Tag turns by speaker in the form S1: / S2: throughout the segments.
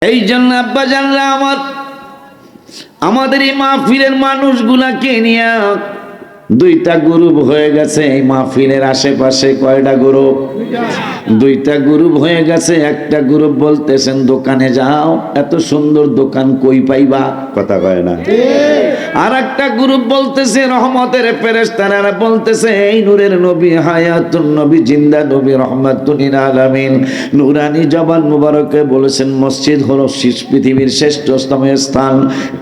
S1: এই জন্য আব্বা জানলা আমাদের এই মাহফিলের মানুষগুলাকে নিয়ে দুইটা গ্রুপ হয়ে গেছে। এই মাহফিলের আশেপাশে কয়টা গ্রুপ? দুইটা গ্রুপ হয়ে গেছে। একটা গ্রুপ বলতেছেন দোকানে যাও, এত সুন্দর দোকান কই পাইবা, কথা কয় না। আর একটা গ্রুপ বলতেছে রহমতের ফেরেশতারা বলতেছে এই নূরের নবী, হায়াতুন নবী, জিন্দা নবী, রহমাতুল লিল আলামিন, নূরানি জবান মুবারকে বলেছেন মসজিদ হলো পৃথিবীর শ্রেষ্ঠতম স্থান।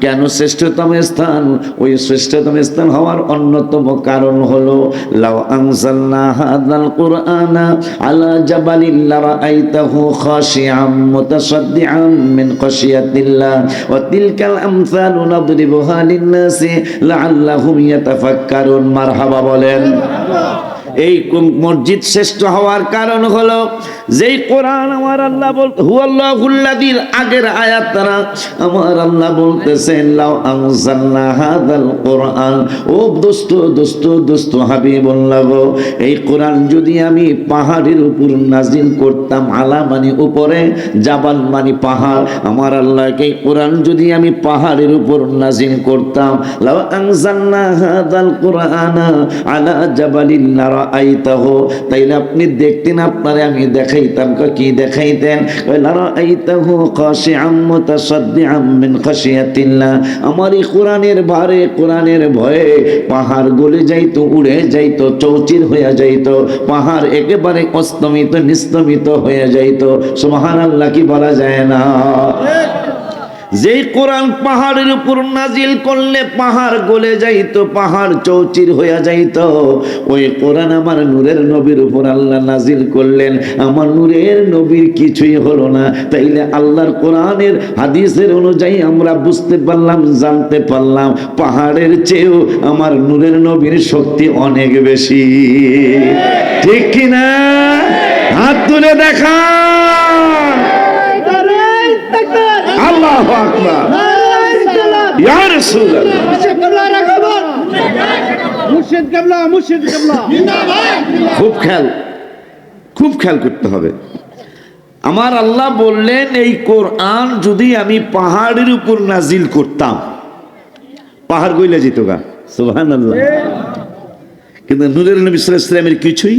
S1: কেন শ্রেষ্ঠতম স্থান? ওই শ্রেষ্ঠতম স্থান হওয়ার অন্যতম কারণ হলো লাউ আনজালনা হাযাল কুরআনা আলা জাবালিন লারাআইতাহু খাশিআম মুতাসাদ্দিআম মিন খাশিয়াতিল্লাহ ওয়া তিলকাল আমসালু নাদরিবুহা লিন-নাসি লাআল্লাহুম ইয়াতাফাক্কারুন। মারহাবা বলেন। এই মসজিদ শ্রেষ্ঠ হওয়ার কারণ হলো যেই কোরআন আমার আল্লাহ হুয়াল্লাহুল্লাযী আগের আয়াত তারা আমার আল্লাহ বলতেছেন লাউ আনজালনা হাযাল কোরআন, ও দোস্ত হাবিবুল্লাহ গো, এই কোরআন যদি আমি পাহাড়ের উপর নাজিল করতাম, আলা মানে উপরে, জাবাল মানে পাহাড়, আমার আল্লাহকে এই কোরআন যদি আমি পাহাড়ের উপর নাজিল করতাম, লাউ আনজালনা হাযাল কোরআনা আলা জাবালিন লারাআইতাহু, তাইলে আপনি দেখতেন, আপনারে আমি দেখাইতাম। কি দেখাইতেন? লারাআইতাহু খাশিআম মুতাসাদ্দিআম মিন খাশিয়াতিল্লাহ, আমার এই কোরআনের ভারে, কোরআনের ভয়ে পাহাড় গলে যাইতো, উড়ে যাইতো, চৌচির হয়ে যাইতো, পাহাড় একেবারে অস্তমিত নিস্তমিত হয়ে যাইতো। সুবহানাল্লাহ কি বলা যায় না? যেই কোরআন পাহাড়ের উপর নাজিল করলে পাহাড় গলে যাইতো, পাহাড় চৌচির হয়ে যাইতো, ওই কোরআন আমার নূরের নবীর উপর আল্লাহ নাজিল করলেন, আমার নূরের নবীর কিছুই হলো না। তাইলে আল্লাহর কোরআনের হাদিসের অনুযায়ী আমরা বুঝতে পারলাম, জানতে পারলাম পাহাড়ের চেয়েও আমার নূরের নবীর শক্তি অনেক বেশি। ঠিক কিনা? হাত তুলে দেখা। আল্লাহু আকবার, ইয়া রাসূলুল্লাহ। মুর্শিদ কিবলা, মুর্শিদ কিবলা জিন্দাবাদ। খুব খেয়াল করতে হবে। আমার আল্লাহ বললেন এই কোরআন যদি আমি পাহাড়ের উপর নাজিল করতাম, পাহাড় গইলা যেত গা। সুবহানাল্লাহ। কিন্তু নূরের নবী সাল্লাল্লাহু আলাইহি ওয়াসাল্লামের কিছুই,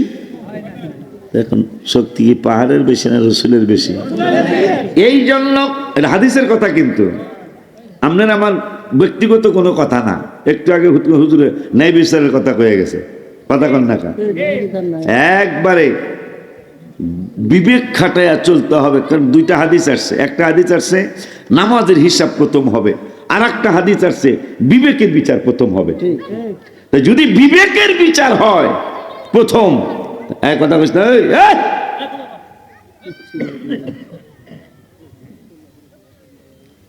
S1: এখন শক্তি কি পাহাড়ের বেশি না রাসূলের বেশি? এই জন্য এটা হাদিসের কথা, কিন্তু আপনার আমার ব্যক্তিগত কোনো কথা না। একটু আগে হুজুরে ন্যায় বিচারের কথা কয়ে গেছে, কথা কন না কা, একবারে বিবেক খাটাইয়া চলতে হবে। কারণ দুইটা হাদিস আসছে, একটা হাদিস আসছে নামাজের হিসাব প্রথম হবে, আর একটা হাদিস আসছে বিবেকের বিচার প্রথম হবে। যদি বিবেকের বিচার হয় প্রথম, এক কথা বলতে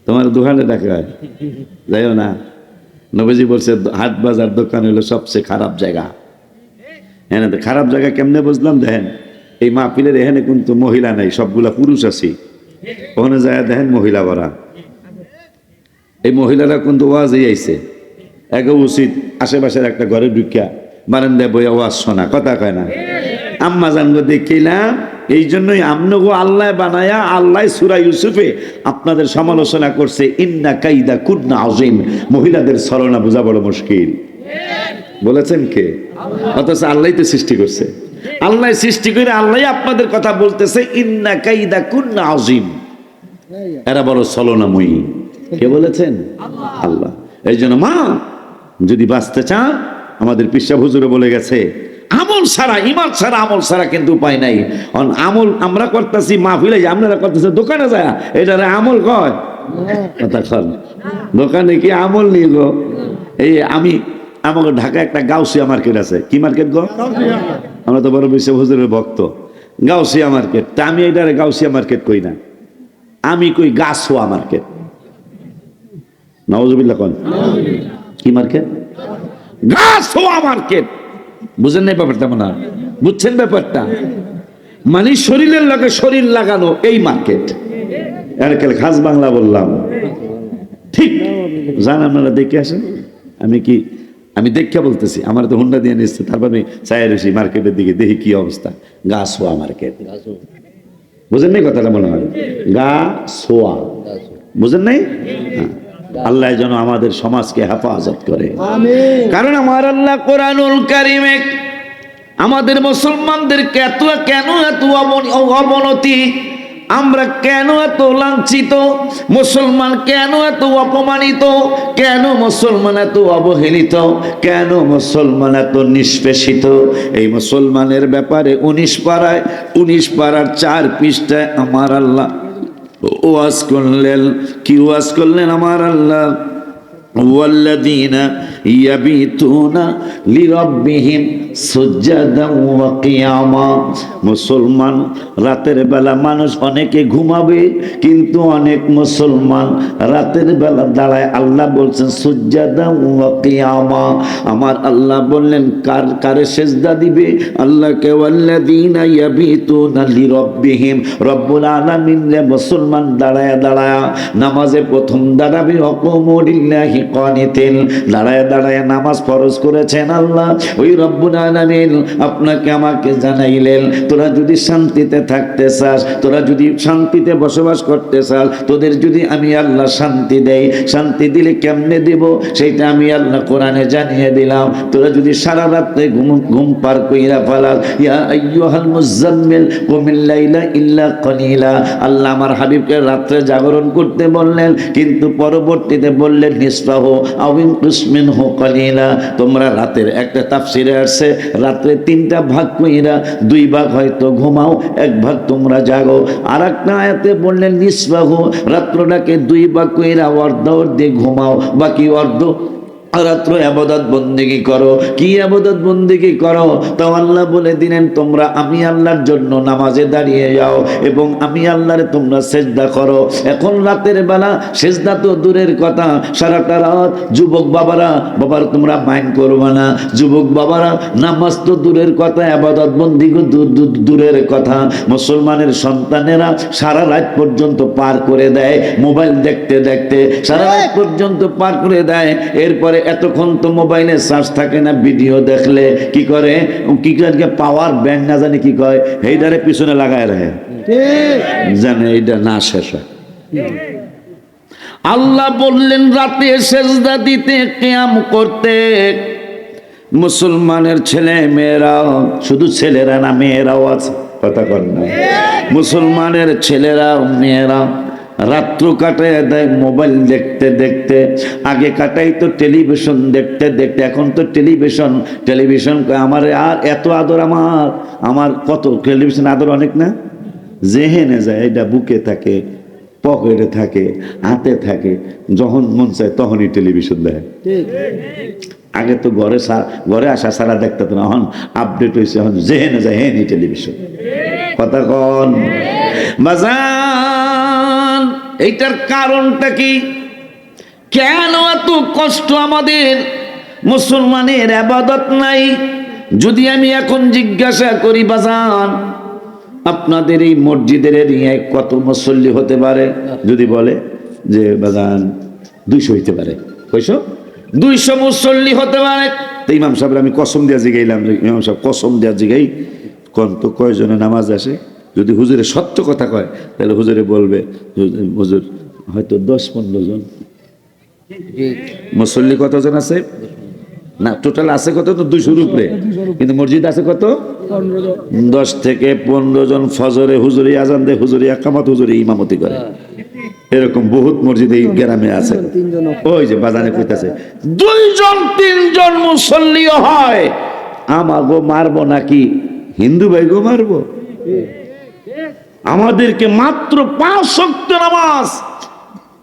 S1: তোমার দোকানে ডাকা যাইও না। নবীজি বলছে হাট বাজার দোকান হলো সবচেয়ে খারাপ জায়গা। হ্যাঁ, খারাপ জায়গা কেমনে বুঝলাম? দেখেন এই মাহফিলের এখানে কিন্তু মহিলা নাই, সবগুলা পুরুষ আছি। ওখানে যায় দেখেন মহিলা ভরা। এই মহিলারা কিন্তু ওয়াজই আইছে, একে উচিত আশেপাশের একটা ঘরে ঢুকিয়া বারান্দায় বইয়া ওয়াজ শোনা, কথা কয় না। আম্মা জানগো দেখিলাম, এই জন্যই আমনগো আল্লাহ বানায়া, আল্লাহ সূরা ইউসুফে আপনাদের সমালোচনা করছে, ইন্না কাইদা কুন্না আযীম। মহিলাদের ছলনা বোঝা বড় মুশকিল, বলেছেন কে? অথচ আল্লাহই তো সৃষ্টি করছে, আল্লাহ সৃষ্টি করে আল্লাহ আপনাদের কথা বলতেছে, ইন্না কাইদা কুন্না আযীম, এরা বড় ছলনাময়ী। কে বলেছেন? আল্লাহ। এই জন্য মা যদি বাঁচতে চান, আমাদের পিসা হুজুরে বলে গেছে, আমল ছাড়া, ইমান ছাড়া, আমল ছাড়া কিন্তু উপায় নাই। আমল আমরা করতেছি মাহফিলে, আপনারা করতেছে দোকানে যায়, এটা আমল কয়? কথা কন, দোকানে কি আমল নিয়ে গো? এই আমি আমাকে ঢাকায় একটা গাউসিয়া মার্কেট আছে। কি মার্কেট গো? আমরা তো বড় পিসা হুজুরের ভক্ত। গাউসিয়া মার্কেট, তা আমি এটারে গাউসিয়া মার্কেট কই না, আমি কই গাছোয়া মার্কেট। নাউজুবিল্লাহ কোন কি মার্কেট? গাছোয়া মার্কেট। বুঝেন না ব্যাপারটা? মনে হয় বুঝছেন ব্যাপারটা। মানে শরীরের লগে শরীর লাগানো এই মার্কেট। এরকেল খাস বাংলা বললাম, ঠিক জান? আপনারা দেখে আসেন। আমি দেখিয়া বলতেছি, আমার তো হুন্ডা দিয়ে নিচ্ছে, তারপরে চাই রয়েছি মার্কেটের দিকে, দেখি কি অবস্থা। গাছোয়া মার্কেট, বুঝেন নাই কথাটা? মনে হয় গা সোয়া, বুঝেন নাই? আল্লাহ যেন আমাদের সমাজকে হেফাজত করে, কারণ আমার আল্লাহ কোরআনুল কারীমে আমাদের মুসলমানদেরকে কেন এত অবনতি, আমরা কেন এত লাঞ্ছিত, মুসলমান কেন এত অপমানিত, কেন মুসলমান এত অবহেলিত, কেন মুসলমান এত নিষ্পেষিত? এই মুসলমানের ব্যাপারে 19 পাড়ার 4 পৃষ্ঠায় আমার আল্লাহ ওয়াজ করলেন। কি ওয়াজ করলেন আমার আল্লাহ? ওয়াল্লাযীনা ইয়াবিতুনা লিরাব্বিহিম সুজদান ওয়া কিয়ামা। মুসলমান রাতের বেলা মানুষ অনেকে ঘুমাবে, কিন্তু অনেক মুসলমান রাতের বেলা দাঁড়ায়। আল্লাহ বলছেন সুজদান ওয়া কিয়ামা। আমার আল্লাহ বললেন কারে সেজদা দিবে? আল্লাহকে। ওয়াল্লাযীনা ইয়াবিতুনা লিরাব্বিহিম, রব্বুল আলামিন রে মুসলমান দাঁড়ায় নামাজে প্রথম দাঁড়াবে ওয়াকুমু লিল্লাহি কানিতিন, দাঁড়ায় নামাজ ফরজ করেছেন আল্লাহ। ওই রব্বুল আলামিন আপনাকে আমাকে জানাইলেন, তোরা যদি শান্তিতে থাকতে চাস, তোরা যদি শান্তিতে বসবাস করতে চাস, তোদের যদি আমি আল্লাহ শান্তি দেই, শান্তি দিলে কেমনে দিব সেইটা আমি আল্লাহ কোরআনে জানিয়ে দিলাম। তোরা যদি সারা রাতে ঘুম পার কইরা ফালাস, ইয়া আইয়ুহাল মুজাম্মিল কুমিল লাইলা ইল্লা কলিলা, আল্লাহ আমার হাবিবকে রাত্রে জাগরণ করতে বললেন, কিন্তু পরবর্তীতে বললেন নিসফাহু আও ইনকুস মিনহু কলিলা। তোমরা রাতের একটা তাফসিরে আসছে রাত্রে 3টা ভাগ কইরা 2 ভাগ হয়তো ঘুমাও, 1 ভাগ তোমরা জাগো। আর একটা আয়াতে বললেন নিসফাহু, রাত্রটাকে 2 ভাগ কইরা অর্ধে ঘুমাও, বাকি অর্ধ রাত্র ইবাদত বন্দেগি করো। কি ইবাদত বন্দেগি করো? তো আল্লাহ বলে দিলেন তোমরা আমি আল্লাহর জন্য নামাজে দাঁড়িয়ে যাও এবং আমি আল্লাহরে তোমরা সেজদা করো। এখন রাতের বেলা সেজদা তো দূরের কথা, সারাটা রাত যুবক বাবারা তোমরা মাইন্ড করবে না, যুবক বাবারা নামাজ তো দূরের কথা, ইবাদত বন্দেগি দূরের কথা। মুসলমানের সন্তানেরা সারা রাত পর্যন্ত পার করে দেয় মোবাইল দেখতে দেখতে, সারা রাত পর্যন্ত পার করে দেয়। এরপরে এতক্ষণ তো মোবাইলে চার্জ থাকে না, ভিডিও দেখলে কি করে পাওয়ার ব্যাংক না জানি কি কয়, এইটারে পিছনে লাগায় রাখে, জানে এইটা না শেষ হয়। আল্লাহ বললেন রাতে সেজদা দিতে, কিয়াম করতে। মুসলমানের ছেলে মেয়েরা, শুধু ছেলেরা না মেয়েরাও আছে, কথা কর না, মুসলমানের ছেলেরা মেয়েরা রাত্র কাটায় দেয় মোবাইল দেখতে দেখতে। আগে কাটাই তো টেলিভিশন দেখতে দেখতে, এখন তো টেলিভিশন আমার আর এত আদর, আমার কত টেলিভিশন আদর অনেক না, যেহেনে যায় এটা বুকে থাকে, পকেটে থাকে, হাতে থাকে, যখন মন চায় তখনই টেলিভিশন দেয়। আগে তো ঘরে আসা সারা দেখতে তো না, এখন আপডেট হয়েছে, এখন যেহেনে যায় হেনি টেলিভিশন, কথা কন বাজান। এইটার কারণটা কি? কেন এত কষ্ট আমাদের? মুসলমানের ইবাদত নাই। যদি আমি এখন জিজ্ঞাসা করি বাজান, আপনাদের এই মসজিদের এরিয়ায় কত মুসল্লি হতে পারে? যদি বলে যে বাজান 200 হইতে পারে, 200 মুসল্লি হতে পারে। তো ইমাম সাহেব আমি কসম দিয়া জিগাইলাম, ইমাম সাহেব কসম দিয়া জিগাই কোন তো কয়জনে নামাজ আসে? যদি হুজুরে সত্য কথা কয় তাহলে হুজুরে বলবে হুজুর হয়তো 10-15 জন। মুসল্লি কতজন আছে? না টোটাল আছে কত? তো 200-র উপরে, কিন্তু মসজিদ আছে কত? 10 থেকে 15 জন। ফজরে হুজুরি আজান দেয়, হুজুরি একামত, হুজুরি ইমামতি করে। এরকম বহুত মসজিদ এই গ্রামে আছে। ওই যে বাজানে কইতাছে 2-3 মুসল্লিও হয়। আমাগো মারবো নাকি হিন্দু ভাইগো মারবো? আমাদেরকে মাত্র 5 ওয়াক্ত নামাজ,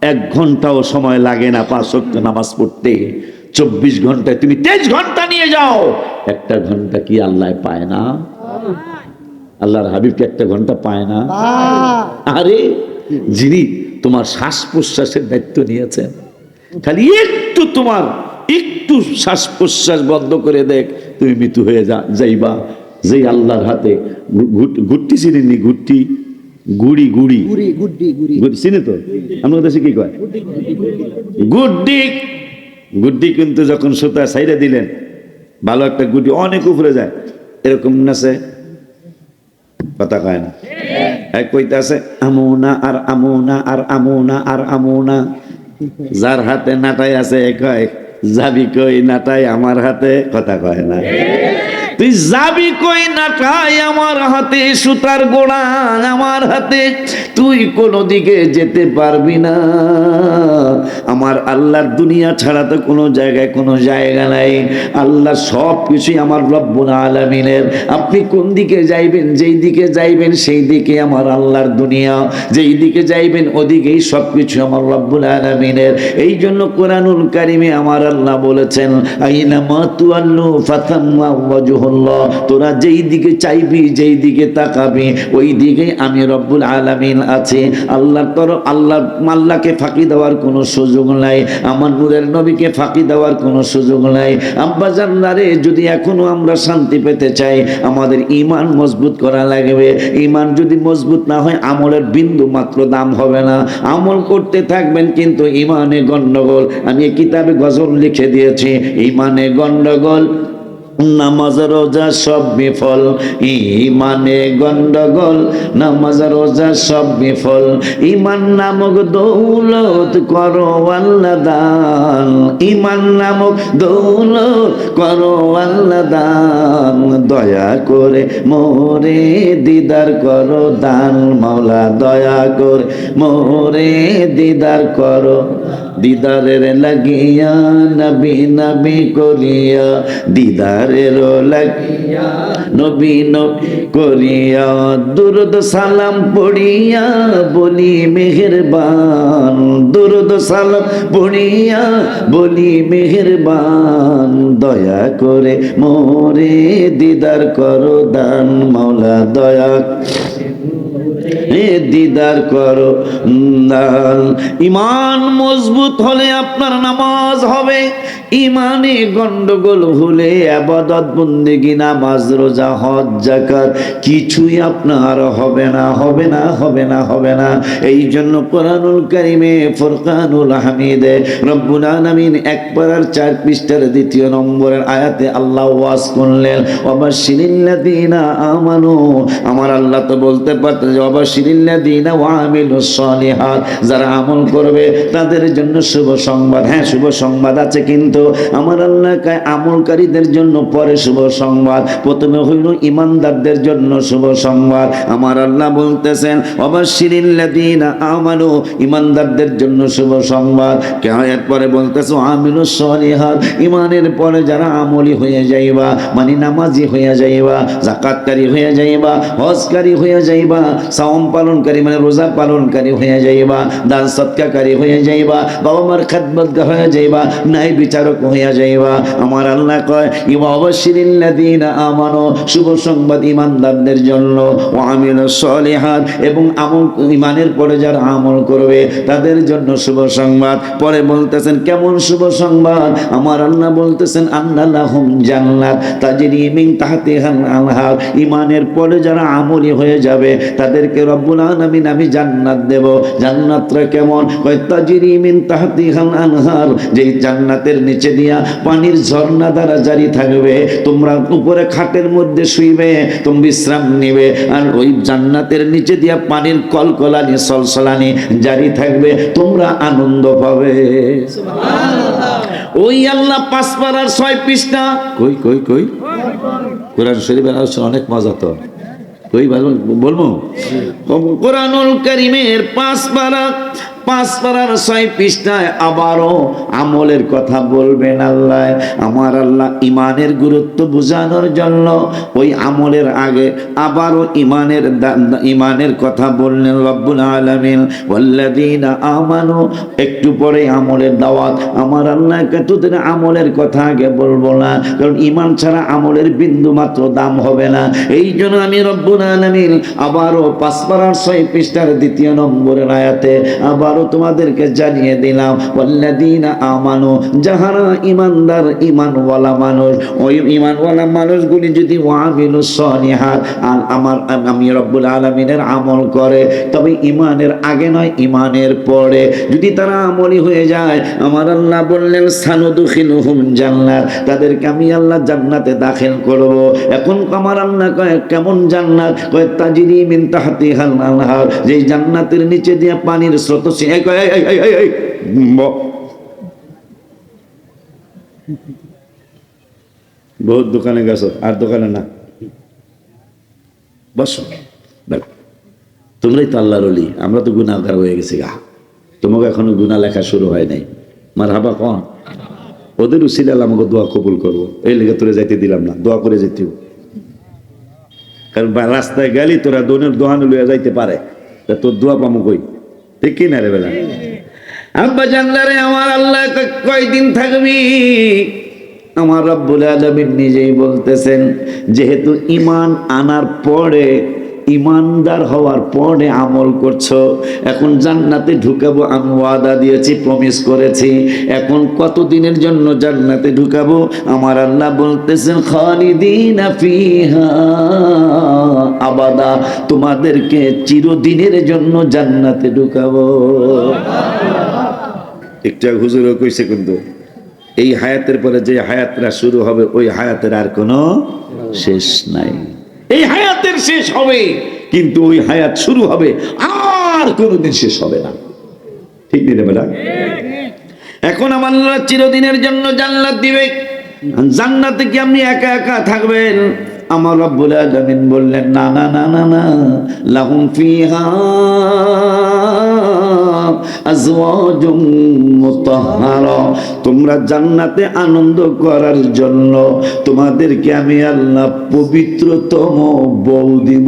S1: 1 ঘন্টাও সময় লাগে না 5 ওয়াক্ত নামাজ পড়তে। 24 ঘন্টায় তুমি 23 ঘন্টা নিয়ে যাও, 1টা ঘন্টা কি আল্লাহ পায় না? আল্লাহর হাবিবকে 1টা ঘন্টা পায় না? আরে যিনি তোমার শ্বাস প্রশ্বাসের দায়িত্ব নিয়েছেন, খালি একটু শ্বাস প্রশ্বাস বন্ধ করে দেখ, তুমি মৃত্যু হয়ে যাইবা। যেই আল্লাহর হাতে গুট্টি চিনি, গুড়ি চিনি তো, আমাদের দেশে কি কয় গুড্ডি, কিন্তু যখন সুতা সাইডে দিলেন ভালো একটা গুড্ডি অনেক উপরে যায়, এরকম নাচে, কথা কয় না। এক কইতাছে আমুনা আর আমুনা আর আমুনা আর আমুনা। যার হাতে নাটাই আছে কয় যাবি কই নাটাই আমার হাতে, কথা কয় না। তুই যাবি কই নাটাই আমার হাতে, সুতার গোড়া আমার হাতে, তুই কোনো দিকে যেতে পারবি না। আমার আল্লাহর দুনিয়া ছাড়া তো কোনো জায়গায় কোনো জায়গা নাই। আল্লাহ সব কিছুই আমার রব্বুল আলামিনের। আপনি কোন দিকে যাইবেন, যেই দিকে যাইবেন সেই দিকে আমার আল্লাহর দুনিয়া, যেই দিকে যাইবেন ওদিকেই সব কিছু আমার রব্বুল আলামিনের। এই জন্য কোরআনুল কারিমে আমার আল্লাহ বলেছেন আইনামা তুআল্লু ফাতাম্মা ওয়াজহুল্লাহ, তোরা যেই দিকে চাইবি, যেই দিকে তাকাবি ওই দিকেই আমি রব্বুল আলামিন আছে। আল্লাহকে ফাঁকি দেওয়ার কোনো সুযোগ নাই, আমার নূরের নবীকে ফাঁকি দেওয়ার কোনো সুযোগ নাই। আব্বা জানলারে, যদি এখনো আমরা শান্তি পেতে চাই আমাদের ঈমান মজবুত করা লাগবে। ঈমান যদি মজবুত না হয় আমলের বিন্দু মাত্র দাম হবে না। আমল করতে থাকবেন কিন্তু ঈমানে গন্ডগোল। আমি এই কিতাবে গজল লিখে দিয়েছি, ঈমানে গন্ডগোল, নামাজ রোজা সব বিফল, ঈমানে গন্ডগোল, নামাজ রোজা সব বিফল। ঈমান নামক দৌলত করো আল্লাহ দান, ঈমান নামক দৌলত করো আল্লাহ দান, দয়া করে মোরে দিদার করো দান, মাওলা দয়া করে মোরে দিদার করো। দিদারের লাগিয়া নবী নবী করিয়া, দিদারের লাগিয়া নবী নবী করিয়া, দুরুদ সালাম পড়িয়া বলি মেহেরবান, দুরুদ সালাম পড়িয়া বলি মেহেরবান, দয়া করে মোরে দিদার করো দান, মাওলা দয়া দিদার করো দান। ঈমান মজবুত হলে আপনার নামাজ হবে, ঈমানে গন্ডগোল হলে ইবাদত বন্দেগী, নামাজ রোজা হজ যাকাত কিছুই আপনার হবে না, হবে না, হবে না, হবে না। এই জন্য কোরআনুল কারিমে ফুরকানুল হামিদে রব্বুল আলামিন 1 পারার 4 পৃষ্ঠার 2 নম্বরের আয়াতে আল্লাহ ওয়াজ করলেন ওয়াবাশশিরিল্লাযীনা আমানু। আমার আল্লাহ তো বলতে পারতেন যে ওয়াবাশশিরিল্লাযীনা ওয়াআমিলুস সালিহাত, যারা আমল করবে তাদের জন্য শুভ সংবাদ। হ্যাঁ, শুভ সংবাদ আছে, কিন্তু আমার আল্লাহ কয় আমলকারীদের জন্য পরে শুভ সংবাদ, প্রথমে হইল ঈমানদারদের জন্য শুভ সংবাদ। আমার আল্লাহ বলতেছেন ওয়াবাশশিরিল্লাযীনা আমানু, ঈমানদারদের জন্য শুভ সংবাদ। কিয়ামতের পরে বলতেছে আমিলুস সালিহাত, ঈমানের পরে যারা আমলি হয়ে যাইবা, মানে নামাজি হয়ে যাইবা, যাকাতকারী হয়ে যাইবা, হজকারী হয়ে যাইবা, সাওম পালনকারী মানে রোজা পালনকারী হয়ে যাইবা, দান সদকাকারী হয়ে যাইবা, বাবা মার খেদমতগার হয়ে যাইবা, ন্যায় বিচারক হয়ে যাইবা। আমার আল্লাহ কয় ওয়াবাশশিরিল্লাযীনা আমানু, শুভ সংবাদ ঈমানদারদের জন্য, ওয়া আমিলুস সালিহাত, এবং আমল ঈমানের পরে যারা আমল করবে তাদের জন্য শুভ সংবাদ। পরে বলতেছেন কেমন শুভ সংবাদ? আমার আল্লাহ বলতেছেন আন্না লাহুম জান্নাত তাজরি মিন তাহতিহাল আনহার, ঈমানের পরে যারা আমলি হয়ে যাবে তাদেরকে রব্বুল আলামিন আমি জান্নাত দেব। জান্নাতটা কেমন? কয় তাজরি মিন তাহতিহাল আনহার, যেই জান্নাতের নিচে দিয়া পানির ঝর্ণা দ্বারা জারি থাকবে। তোমরা উপরে খাটের মধ্যে শুইবে, তুমি বিশ্রাম নিবে, আর ওই জান্নাতের নিচে দিয়া পানির কলকলানি সলসলানি জারি থাকবে, তোমরা আনন্দ পাবে। সুবহানাল্লাহ। ওই আল্লাহ 5 পারার 6 পৃষ্ঠা, কই কই কই কোরআন শরীফের আলোচনা অনেক মজা তো, কই বলবো কোরআনুল কারীমের 5 পারার 6 পৃষ্ঠায় আবারও আমলের কথা বলবেন আল্লাহ। আমার আল্লাহ ঈমানের গুরুত্ব বোঝানোর জন্য ওই আমলের আগে আবারও ঈমানের কথা বললেন রব্বুল আলামিন ওয়াল্লাযীনা আমানু, একটু পরে আমলের দাওয়াত। আমার আল্লাহকে তোদের আমলের কথা আগে বলবো না, কারণ ঈমান ছাড়া আমলের বিন্দু মাত্র দাম হবে না। এই জন্য আমি রব্বুল আলামিন আবারও 5 পারার 6 পৃষ্ঠার 2 নম্বরের আয়াতে আবার আবারও তোমাদেরকে জানিয়ে দিলাম, ওয়াল্লাযীনা আমানু, যাহারা ইমানদার ইমানওয়ালা মানুষ, ওই ইমানওয়ালা মানুষগুলি যদি ওয়ামিলুস সলিহাত আমি রব্বুল আলামিনের আমল করে, তবে ইমানের আগে নয় ইমানের পরে যদি তারা আমলি হয়ে যায়, আমার আল্লাহ বললেন সানুদখিলুহুম জান্নাত, তাদেরকে আমি আল্লাহ জান্নাতে দাখিল করব। এখন আমার আল্লাহ কয় কেমন জান্নাত? কয় তাজরি মিন তাহতিহাল আনহার, যেই জান্নাতের নিচে দিয়ে পানির স্রোত। বহুত দোকানে গেছো, আর দোকানে না, বসো। তোমরাই তো আল্লাহর ওলি, আমরা তো গুনাহগার হয়ে গেছি গা, তোমাকে এখনো গুনাহ লেখা শুরু হয় নাই। মারহাবা কোন ওদের উসিলা আমাকে দোয়া কবুল করবো, এই লেগে তোরে যাইতে দিলাম না, দোয়া করে যেতে। কারণ রাস্তায় গেলি তোরা দোনের দোহান লইয়া যাইতে পারে, তোর দোয়া পামো কই? ঠিক কি না রে বেলা? আব্বা জানলারে আমার আল্লাহ কয়দিন থাকবি? আমার রব্বুল আলামিন নিজেই বলতেছেন, যেহেতু ঈমান আনার পরে, ইমানদার হওয়ার পরে আমল করছো, এখন জান্নাতে ঢুকাবো, আমি ওয়াদা দিয়েছি, প্রমিস করেছি। এখন কতদিনের জন্য জান্নাতে ঢুকাবো? আমার আল্লাহ বলতেছেন খালিদিনা ফিহা আবাদা, তোমাদেরকে চিরদিনের জন্য জান্নাতে ঢুকাবো। একটু হুজুরও কইছে, কিন্তু এই হায়াতের পরে যে হায়াতটা শুরু হবে, ওই হায়াতের আর কোনো শেষ নাই। এই হায়াতের শেষ হবে, কিন্তু ওই হায়াত শুরু হবে, আর কোনোদিন শেষ হবে না। ঠিক নেই রে বেটা? এখন আমার আল্লাহ চিরদিনের জন্য জান্নাত দিবে। জান্নাতে কি আপনি একা একা থাকবেন? আমার রব্বুল আলামিন বললেন না না না না না, লাহুম ফিহা আজওয়াজুম মুতাহহারা, তোমরা জান্নাতে আনন্দ করার জন্য তোমাদেরকে আমি আল্লাহ পবিত্রতম বউ দিব।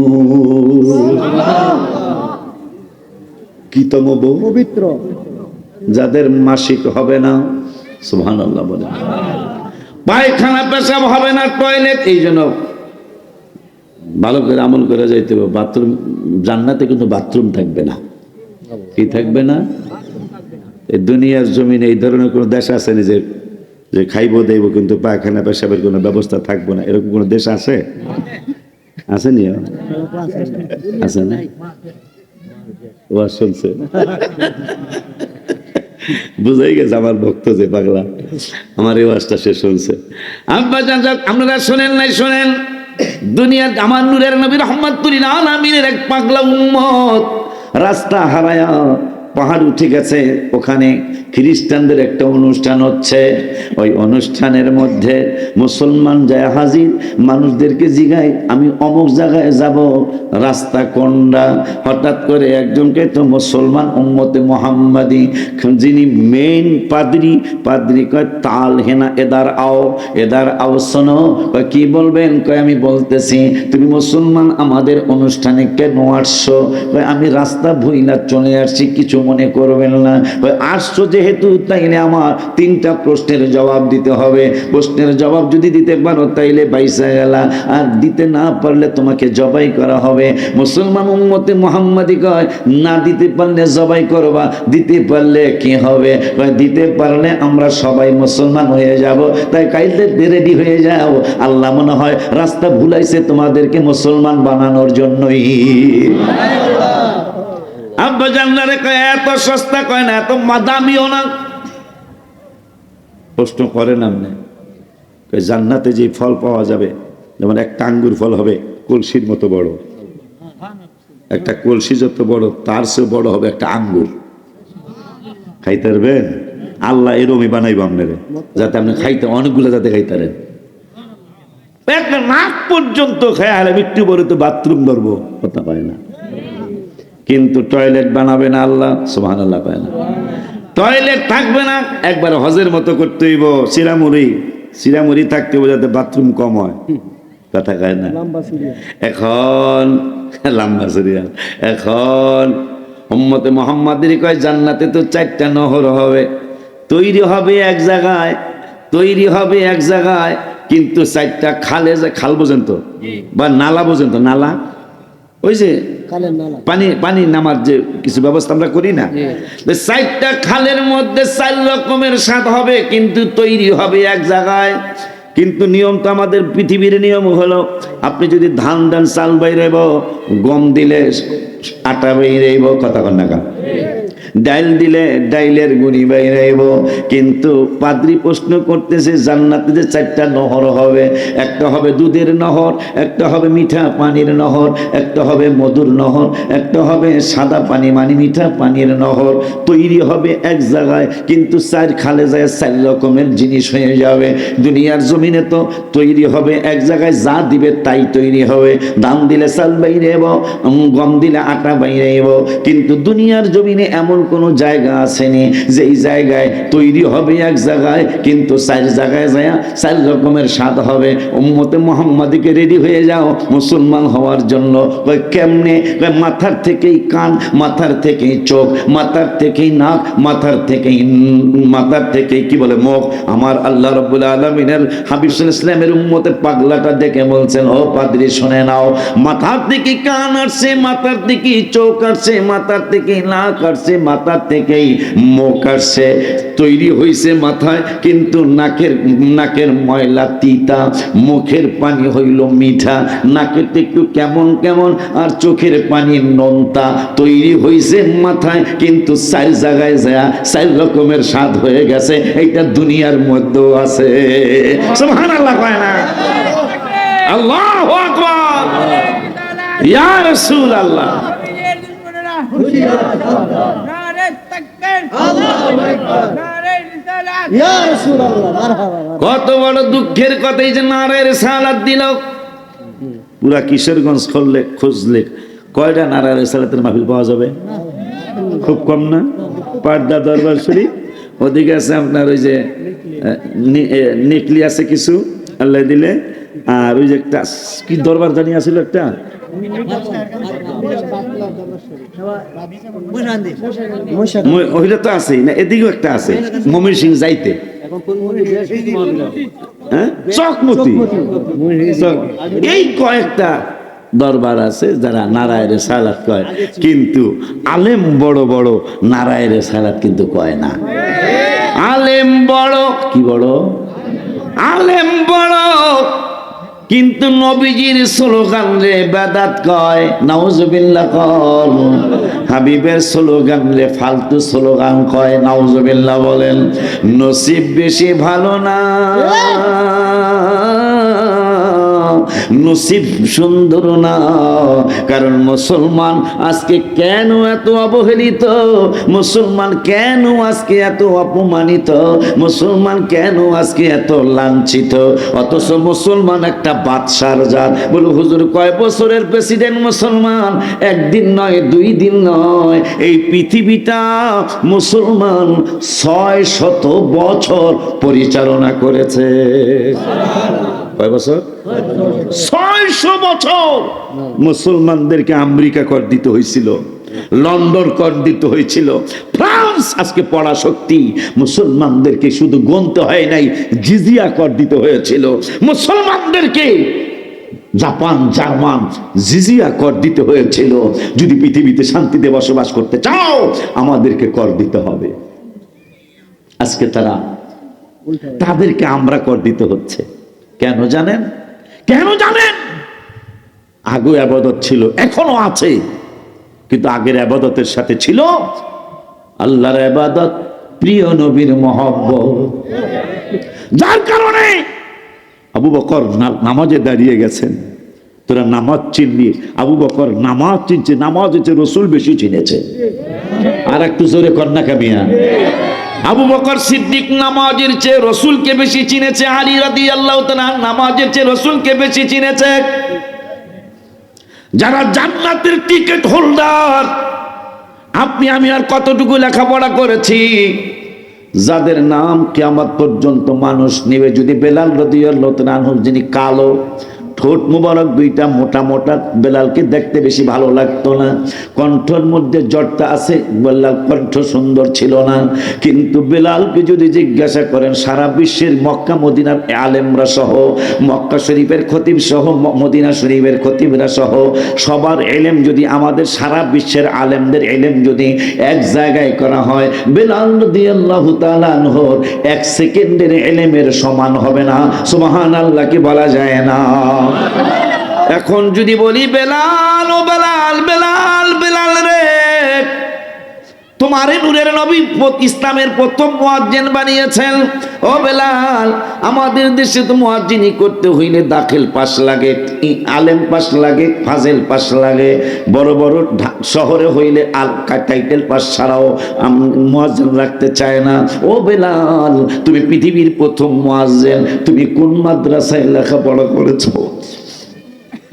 S1: কি তম বউ? পবিত্র, যাদের মাসিক হবে না, সুবহানাল্লাহ বলে, পায়খানা পেশাব হবে না, টয়লেট। এই জন্য ভালো করে আমল করে যাইতে হবে। বাথরুম জান্নাতে কিন্তু বাথরুম থাকবে না। কি থাকবে না? এই দুনিয়ার জমিনে এই ধরনের কোনো দেশ আছে না যে খাইব দেব কিন্তু পায়খানা পেশাবের কোনো ব্যবস্থা থাকবো না, এরকম কোনো দেশ আছে? আছে নি? আছে না? ওয়াজ শুনছে, বুঝাই গেছে আমার ভক্ত যে পাগলা, আমার এই ওয়াজটা সে শুনছে। আব্বা জান, আপনারা শোনেন নাই? শোনেন, দুনিয়ার আমার নূরের নবী রাহমাতুল আলামিনের এক পাগলা উম্মত রাস্তা হারায়া পাহাড় উঠে গেছে, ওখানে খ্রিস্টানদের একটা অনুষ্ঠান হচ্ছে। ওই অনুষ্ঠানের মধ্যে মুসলমান যায় হাজির, মানুষদেরকে জিগায় আমি অমুক জায়গায় যাব, রাস্তা কোনটা? হঠাৎ করে একজনকে তো মুসলমান উম্মতে মুহাম্মাদি, যিনি মেইন পাদ্রী কয় তাল হেনা এদার আও শোনো। কয় কি বলবেন? কয় আমি বলতেছি, তুমি মুসলমান আমাদের অনুষ্ঠানে কেন আসছো? কয় আমি রাস্তা ভুইলা চলে আসছি, কিছু মনে করবেন না। আসছো যেহেতু, তাইলে আমার 3টা প্রশ্নের জবাব দিতে হবে। প্রশ্নের জবাব যদি দিতে পারো তাইলে বাইসা গেলা, আর দিতে না পারলে তোমাকে জবাই করা হবে। মুসলমান উম্মতে মুহাম্মাদি কয় না দিতে পারলে জবাই করবা, দিতে পারলে কি হবে? কয় দিতে পারলে আমরা সবাই মুসলমান হয়ে যাব, তাই কাইলে রেডি হয়ে যাও, আল্লাহ মনে হয় রাস্তা ভুলাইছে তোমাদেরকে মুসলমান বানানোর জন্যই। আব্বা জানলারে কয় এত সস্তা, কয় না এত দামিও না। প্রশ্ন করেন আপনি, জান্নাতে যে ফল পাওয়া যাবে, যেমন একটা আঙ্গুর ফল হবে কলসির মতো বড়, একটা কলসি যত বড় তার চেয়ে বড় হবে একটা আঙ্গুর। খাইতে পারবেন? আল্লাহ এরমই বানাইব আপনারে, যাতে আপনি খাইতে অনেকগুলো যাতে খাইতে পারেন। একটা নাক পর্যন্ত খেয়ে হলে মৃত্যু পরে তো বাথরুম ধরবো, কথা পায় না। কিন্তু টয়লেট বানাবে না আল্লাহ, সুবহানাল্লাহ, পায় না। টয়লেট থাকবে না, একবার হজের মতো করতে হইব, সিরামুড়ি থাকতে হইব যাতে বাথরুম কম হয়, কথা কয় না। এখন লম্বা সিরিয়াল, এখন উম্মতে মুহাম্মাদের কয় জান্নাতে তো 4টা নহর হবে, তৈরি হবে এক জায়গায়, কিন্তু 4টা খাল বোঝেন তো, বা নালা বোঝেন তো, নালা, ওই যে পানি নামার যে কিছু ব্যবস্থা আমরা করি না, 4টা খালের মধ্যে 4 রকমের স্বাদ হবে, কিন্তু তৈরি হবে এক জায়গায়। কিন্তু নিয়ম তো আমাদের পৃথিবীর নিয়ম হলো, আপনি যদি ধান দেন চাল বাইরেব, গম দিলে আটা বাইরেব, কথা কন না, ডাইল দিলে ডাইলের গুণি বাইরাইব। কিন্তু পাদ্রী প্রশ্ন করতেছে, জান্নাতে যে 4টা নহর হবে, একটা হবে দুধের নহর, একটা হবে মিঠা পানির নহর, একটা হবে মধুর নহর, একটা হবে সাদা পানি মানে মিঠা পানির নহর, তৈরি হবে এক জায়গায়। কিন্তু 4 খালে যায় 4 রকমের জিনিস হয়ে যাবে। দুনিয়ার জমিনে তো তৈরি হবে এক জায়গায়, যা দিবে তাই তৈরি হবে। ধান দিলে চাল বাইরেব, গম দিলে আটা বাইরেব। কিন্তু দুনিয়ার জমিনে এমন কোন জায়গা আসেনি যেই জায়গায় তৈরি হবে এক জায়গায়, কিন্তু 4 জায়গায় যায় 4 রকমের স্বাদ হবে। উম্মতে মুহাম্মাদিকে রেডি হয়ে যাও মুসলমান হওয়ার জন্য। কেমনে? মাথার থেকেই কান, মাথার থেকেই চোখ, মাথার থেকেই নাক, মাথার থেকেই কি বলে মুখ। আমার আল্লাহ রাব্বুল আলামিনের হাবিব সাল্লাল্লাহু আলাইহি ওয়াসাল্লামের উম্মতে পাগলাটা দেখে বলছেন, ও পাদ্রী শুনে নাও, মাথার থেকে কান আসছে, মাথার থেকে চোখ আসছে, মাথার থেকে নাক আসছে, মাথার থেকেই মুখ আসছে, তৈরি হইছে মাথায়। কিন্তু নাকের ময়লা তিতা, মুখের পানি হইল মিঠা, নাকের একটু কেমন কেমন, আর চোখের পানি নোনতা, তৈরি হইছে মাথায়। কিন্তু 4 জায়গায় যায় 4 রকমের স্বাদ হয়ে গেছে। এইটা দুনিয়ার মধ্যেও আছে। সুবহানাল্লাহ কয় না? আল্লাহু আকবার, ইয়া রাসূলুল্লাহ। কত বড় দুঃখের কথা, এই যে নারায়ে রিসালাত দিল। পুরা কিশোরগঞ্জ খুঁজলে কয়টা নারায়ে রিসালাতের মাহফিল পাওয়া যাবে? খুব কম না? পাড্ডা দরবার শরীফ, ওদিকে আছে আপনার ওই যে নিকলি আছে কিছু আল্লাহ দিলে, আর ওই যে একটা কি দরবার জানি আছিল একটা, ওইটা তো আছেই না, এদিকেও একটা আছে ময়মনসিংহ যাইতে, চকমতি, এই কয়েকটা দরবার আছে যারা নারায়ে রিসালাত কয়। কিন্তু আলেম বড় বড় নারায়ে রিসালাত কিন্তু কয় না। আলেম বড়, কি বড়? আলেম বড়, কিন্তু নবীজির স্লোগান রে বেদাত কয়, নাউজুবিল্লাহ কর। হাবিবের স্লোগান রে ফালতু স্লোগান কয়, নাউজুবিল্লাহ বলেন। নসিব বেশি ভালো না, নসিব সুন্দর না। কারণ মুসলমান আজকে কেন এত অবহেলিত, মুসলমান কেন আজকে এত অপমানিত, মুসলমান কেন আজকে এত লাঞ্ছিত। অথচ মুসলমান একটা বাদশার জাত। বলো হুজুর কয় বছরের প্রেসিডেন্ট মুসলমান? 1 দিন নয়, 2 দিন নয়, এই পৃথিবীটা মুসলমান 600 বছর পরিচালনা করেছে। কয় বছর? 600 বছর। মুসলমানদেরকে আমেরিকা কর দিতে হয়েছিল, লন্ডন কর দিতে হয়েছিল, ফ্রান্স আজকে পড়া শক্তি। মুসলমানদেরকে শুধু গুনতে হয় নাই, জিজিয়া কর দিতে হয়েছিল। মুসলমানদেরকে জাপান, জার্মান জিজিয়া কর দিতে হয়েছিল। যদি পৃথিবীতে শান্তিতে বসবাস করতে চাও আমাদেরকে কর দিতে হবে। আজকে তাদেরকে আমরা কর দিতে হচ্ছে। কেন জানেন? কেন জানেন? আগে ইবাদত ছিল, এখনো আছে, কিন্তু আগের ইবাদতের সাথে ছিল আল্লাহর ইবাদত, প্রিয় নবীর মহব্বত। যার কারণে আবু বকর নামাজে দাঁড়িয়ে গেছেন। তোরা নামাজ চিনলি, আবু বকর নামাজ চিনছে, নামাজ হচ্ছে রসুল বেশি চিনেছে। আর একটু জোরে কন্যা কামিয়া। আবু বকর সিদ্দিক নামাজের চেয়ে রসুলকে বেশি চিনেছে। আলী রাদিয়াল্লাহু তাআলা নামাজের চেয়ে রসুলকে বেশি চিনেছে। যারা জান্নাতের টিকিট হোল্ডার, আপনি আমি আর কতটুকু লেখাপড়া করেছি, যাদের নাম কিয়ামত পর্যন্ত মানুষ নেবে। যদি বেলাল রাদিয়াল্লাহু তাআলা যিনি কালো ঠোঁট মুবারক দুইটা মোটা মোটা, বেলালকে দেখতে বেশি ভালো লাগতো না। কণ্ঠের মধ্যে জটটা আছে, বেলাল কণ্ঠ সুন্দর ছিল না। কিন্তু বেলালকে যদি জিজ্ঞাসা করেন, সারা বিশ্বের মক্কা মদিনার আলেমরা সহ, মক্কা শরীফের খতিব সহ, মদিনা শরীফের খতিবরা সহ সবার এলেম যদি, আমাদের সারা বিশ্বের আলেমদের এলেম যদি এক জায়গায় করা হয়, বেলাল রাদিয়াল্লাহু তাআলা আনহুর এক সেকেন্ডের এলেমের সমান হবে না। সুবহানাল্লাহ কি বলা যায় না? এখন যদি বলি, বেলাল ও বেলাল, বেলাল বেলাল রে, তোমারে নূরের নবী ইসলামের প্রথম মুয়াজ্জিন বানিয়েছেন। ও বেলাল, আমাদের দেশে তো মুয়াজ্জিনি করতে হইলে দাখিল পাস লাগে, আলেম পাস লাগে, ফাজেল পাস লাগে। বড় বড় শহরে হইলে টাইটেল পাস ছাড়াও মুয়াজ্জিন রাখতে চায় না। ও বেলাল, তুমি পৃথিবীর প্রথম মুয়াজ্জিন, তুমি কোন মাদ্রাসায় লেখাপড়া করেছো?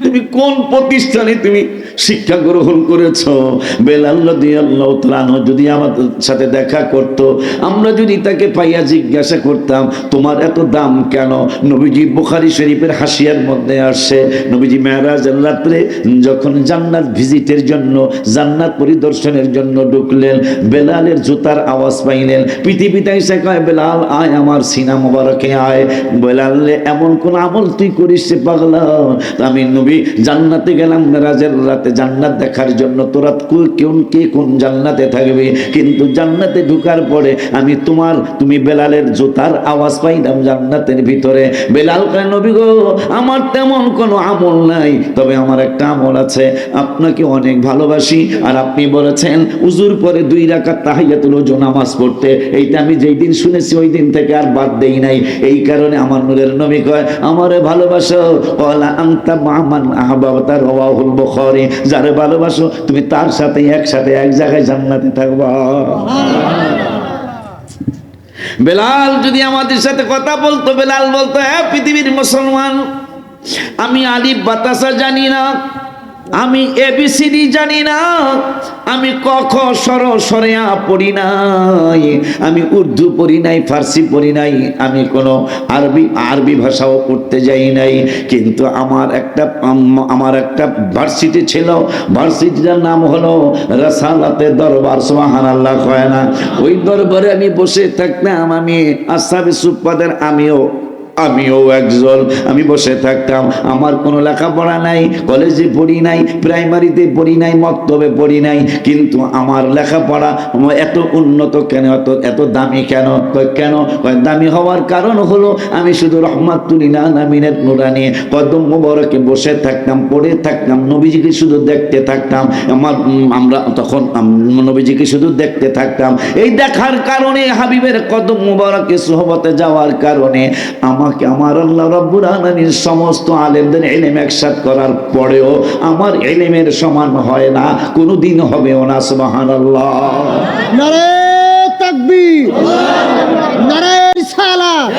S1: তুমি কোন প্রতিষ্ঠানে তুমি শিক্ষা গ্রহণ করেছো? বেলাল রাদিয়াল্লাহু তাআলা আনহু যদি আমাদের সাথে দেখা করত, আমরা যদি তাকে পাইয়া জিজ্ঞাসা করতাম, তোমার এত দাম কেন? নবীজি বুখারী শরীফের হাসিয়ার মধ্যে আসে, নবীজি মেরাজের রাত্রে যখন জান্নাত ভিজিটের জন্য, জান্নাত পরিদর্শনের জন্য ঢুকলেন, বেলালের জুতার আওয়াজ পাইলেন। পৃথিবীতে এসে কয়, বেলাল আয় আমার সিনা মোবারকে আয়। বেলাল, এমন কোন আমল তুই করিস সে পাগলা? আমি নবী জান্নাতে গেলাম মেরাজের রাতে জান্নাত দেখার জন্য। তোরা কে কোন জান্নাতে থাকবে? কিন্তু জান্নাতে ঢুকার পরে আমি তুমি বেলালের জুতার আওয়াজ পাইলাম জান্নাতের ভিতরে। বেলাল কয়, নবী গো, আমার তেমন কোনো আমল নাই, তবে আমার একটা আমল আছে, আপনাকে অনেক ভালোবাসি। আর আপনি বলেছেন উজুর পরে 2 রাকাত তাহিয়াতুল ওযু নামাজ পড়তে। এইটা আমি যেই দিন শুনেছি ওই দিন থেকে আর বাদ দেই নাই। এই কারণে আমার নূরের নবী কয়, আমারে ভালোবাসো। ওয়ালা আনতা মা'মান আহবাবতা, রাওয়াহুল বুখারী। যারে ভালোবাসো তুমি তার সাথে একসাথে এক জায়গায় জান্নাতে থাকবা। বেলাল যদি আমাদের সাথে কথা বলতো, বেলাল বলতো, হ্যাঁ পৃথিবীর মুসলমান, আমি আলিফ বাতাসা জানি না, আমি এবিসিডি জানি না, আমি ক খ সর সরেয়া পড়ি নাই, আমি উর্দু পড়ি নাই, ফার্সি পড়ি নাই, আমি কোনো আরবি ভাষাও পড়তে যাই নাই। কিন্তু আমার একটা ভার্সিটি ছিল, ভার্সিটিটার নাম হলো রাসালাতে দরবার। সুবহানাল্লাহ কয় না? ওই দরবারে আমি বসে থাকতাম, আমি আসহাবে সুফফাদের আমিও একজন। আমি বসে থাকতাম, আমার কোনো লেখাপড়া নাই, কলেজে পড়ি নাই, প্রাইমারিতে পড়ি নাই, মক্তবে পড়ি নাই, কিন্তু আমার লেখাপড়া এত উন্নত কেন, এত দামি কেন? কেন দামি হওয়ার কারণ হলো আমি শুধু রহমাতুল লিল আলামিনের নুরানি কদম মোবারকে বসে থাকতাম, পড়ে থাকতাম, নবীজিকে শুধু দেখতে থাকতাম। আমরা তখন নবীজিকে শুধু দেখতে থাকতাম। এই দেখার কারণে, হাবিবের কদম মোবারকে সুহবতে যাওয়ার কারণে আমাকে আমার আল্লাহ রাব্বুল আলামিন সমস্ত আলেমদের ইলম একসাথ করার পরেও আমার ইলমের সমান হয় না, কোনোদিন হবেও না। সুবহানাল্লাহ।
S2: নারে তাকবীর, নারে রিসালাত,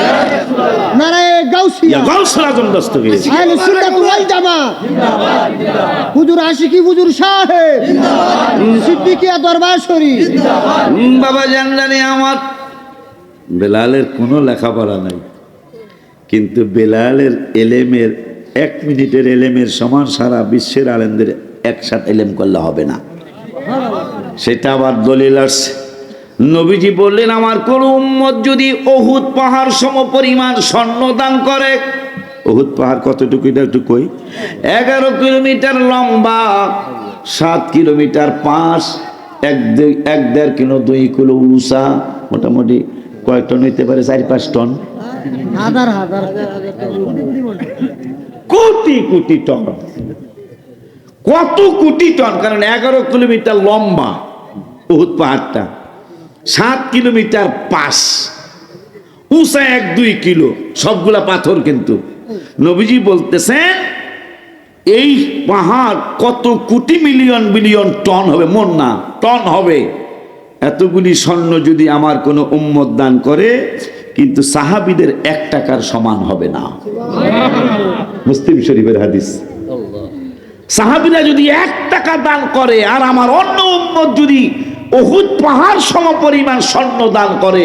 S2: নারে গাউসিয়া,
S1: গাউসুল আজম দস্তগীর,
S2: আহলে সুন্নাত ওয়াল জামাত জিন্দাবাদ, জিন্দাবাদ, হুজুর আশিকি হুজুর সাহেব জিন্দাবাদ, সিদ্দিকিয়া দরবার শরীফ জিন্দাবাদ।
S1: বাবা জানলানি আমার বেলালের কোনো লেখাপড়া নাই, কিন্তু বেলালের এলেমের 1 মিনিটের এলেমের সমান সারা বিশ্বের আলেমদের একসাথে এলেম করলে হবে না। সেটা আবার দলিল আসছে। নবীজি বললেন, আমার কোন উম্মত যদি উহুদ পাহাড় সম পরিমাণ স্বর্ণ দান করে। উহুদ পাহাড় কতটুকু? এটা একটু কই। 11 কিলোমিটার লম্বা, 7 কিলোমিটার পাঁচ, 1.5 কিলো 2 কিলো উঁচা, মোটামুটি কয়েক টন হইতে পারে? 4-5 টন,
S2: হাজার
S1: কোটি কোটি টন। কত কোটি টন? কারণ 11 কিলোমিটার লম্বা উহুদ পাহাড়টা, 7 কিলোমিটার পাঁচ, উঁচা 1-2 কিলো, সবগুলা পাথর। কিন্তু নবীজি বলতেছেন এই পাহাড় কত কোটি মিলিয়ন বিলিয়ন টন হবে, মন না টন হবে। এতগুলি স্বর্ণ যদি আমার কোনো উম্মত দান করে, কিন্তু সাহাবীদের 1 টাকার সমান হবে না। মুসলিম শরীফের হাদিস। সাহাবীরা যদি 1 টাকা দান করে, আর আমার অন্য উম্মত যদি উহুদ পাহাড় সমপরিমাণ স্বর্ণ দান করে,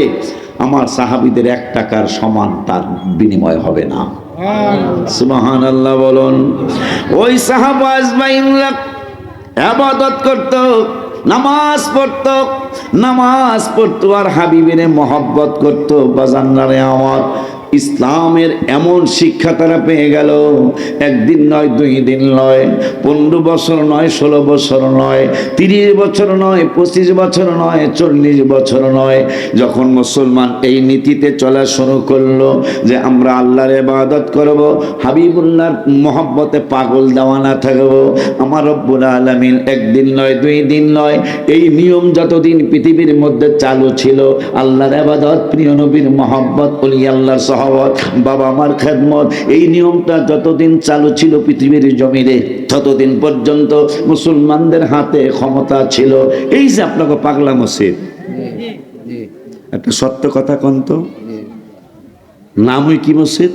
S1: আমার সাহাবীদের 1 টাকার সমান তার বিনিময় হবে না। সুবহানাল্লাহ বলুন। ওই সাহাবা আজমাইনরা ইবাদত করত, নামাজ পড়তো আর হাবিবের মহব্বত করতো। বাজানরে আমার ইসলামের এমন শিক্ষা তারা পেয়ে গেল, একদিন নয়, 2 দিন নয়, 15 বছর নয়, 16 বছর নয়, 30 বছর নয়, 25 বছর নয়, 40 বছর নয়, যখন মুসলমান এই নীতিতে চলা শুরু করলো যে আমরা আল্লাহর ইবাদত করব, হাবিবুল্লাহর মহব্বতে পাগল দেওয়ানা থাকবো, আমার রব্বুল আলামিন একদিন নয়, 2 দিন নয়, এই নিয়ম যতদিন পৃথিবীর মধ্যে চালু ছিল, আল্লাহর ইবাদত, প্রিয় নবীর মহব্বত, ওলি আল্লাহর সহবত, বাবা মার খেদমত, এই নিয়মটা যতদিন চালু ছিল পৃথিবীর জমিনে, ততদিন পর্যন্ত মুসলমানদের হাতে ক্ষমতা ছিল। এই যে আপনাকে পাগলা মসজিদ, একটা সত্য কথা কন্ত, নামই কি মসজিদ?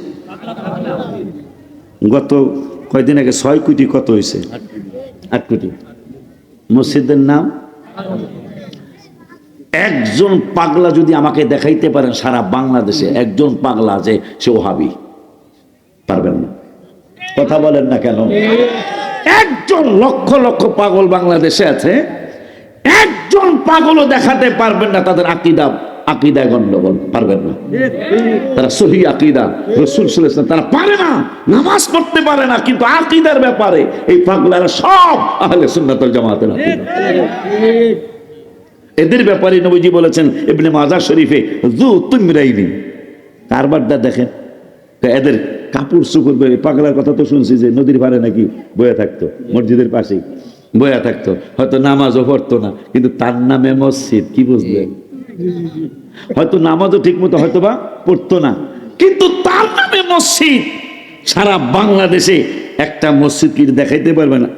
S1: গত কয়দিন আগে 6 কোটি কত হয়েছে? 8 কোটি। মসজিদের নাম, একজন পাগলা যদি আমাকে দেখাইতে পারেন সারা বাংলাদেশে একজন পাগলা যে সে ওহাবি, পারবেন না? কথা বলেন না কেন? একজন, লক্ষ লক্ষ পাগল বাংলাদেশে আছে, একজন পাগলও দেখাতে পারবেন না তাদের আকীদায় গন্ডগোল, পারবেন না। তারা সহি আকীদা, রাসূল সাল্লাল্লাহু আলাইহি ওয়াসাল্লাম, তারা পারে না, নামাজ পড়তে পারে না, কিন্তু আকীদার ব্যাপারে এই পাগলারা সব আহলে সুন্নাত ওয়াল জামাতের আকীদা। এদের ব্যাপারে নবীজি বলেছেন ইবনে মাজাহ শরীফে, যু তুমরাইনি, কারবারটা দেখেন, এদের কাপড় চোপড়, পাগলার কথা তো শুনছি যে নদীর পাড়ে নাকি বয়ে থাকতো, মসজিদের পাশেই বয়ে থাকতো, হয়তো নামাজও পড়তো না, কিন্তু তার নামে মসজিদ, কি বুঝলেন? হয়তো নামাজও ঠিক মতো হয়তো বা পড়তো না, কিন্তু তার নামে মসজিদ। সারা বাংলাদেশে একটা মসজিদ কি দেখাইতে পারবে না?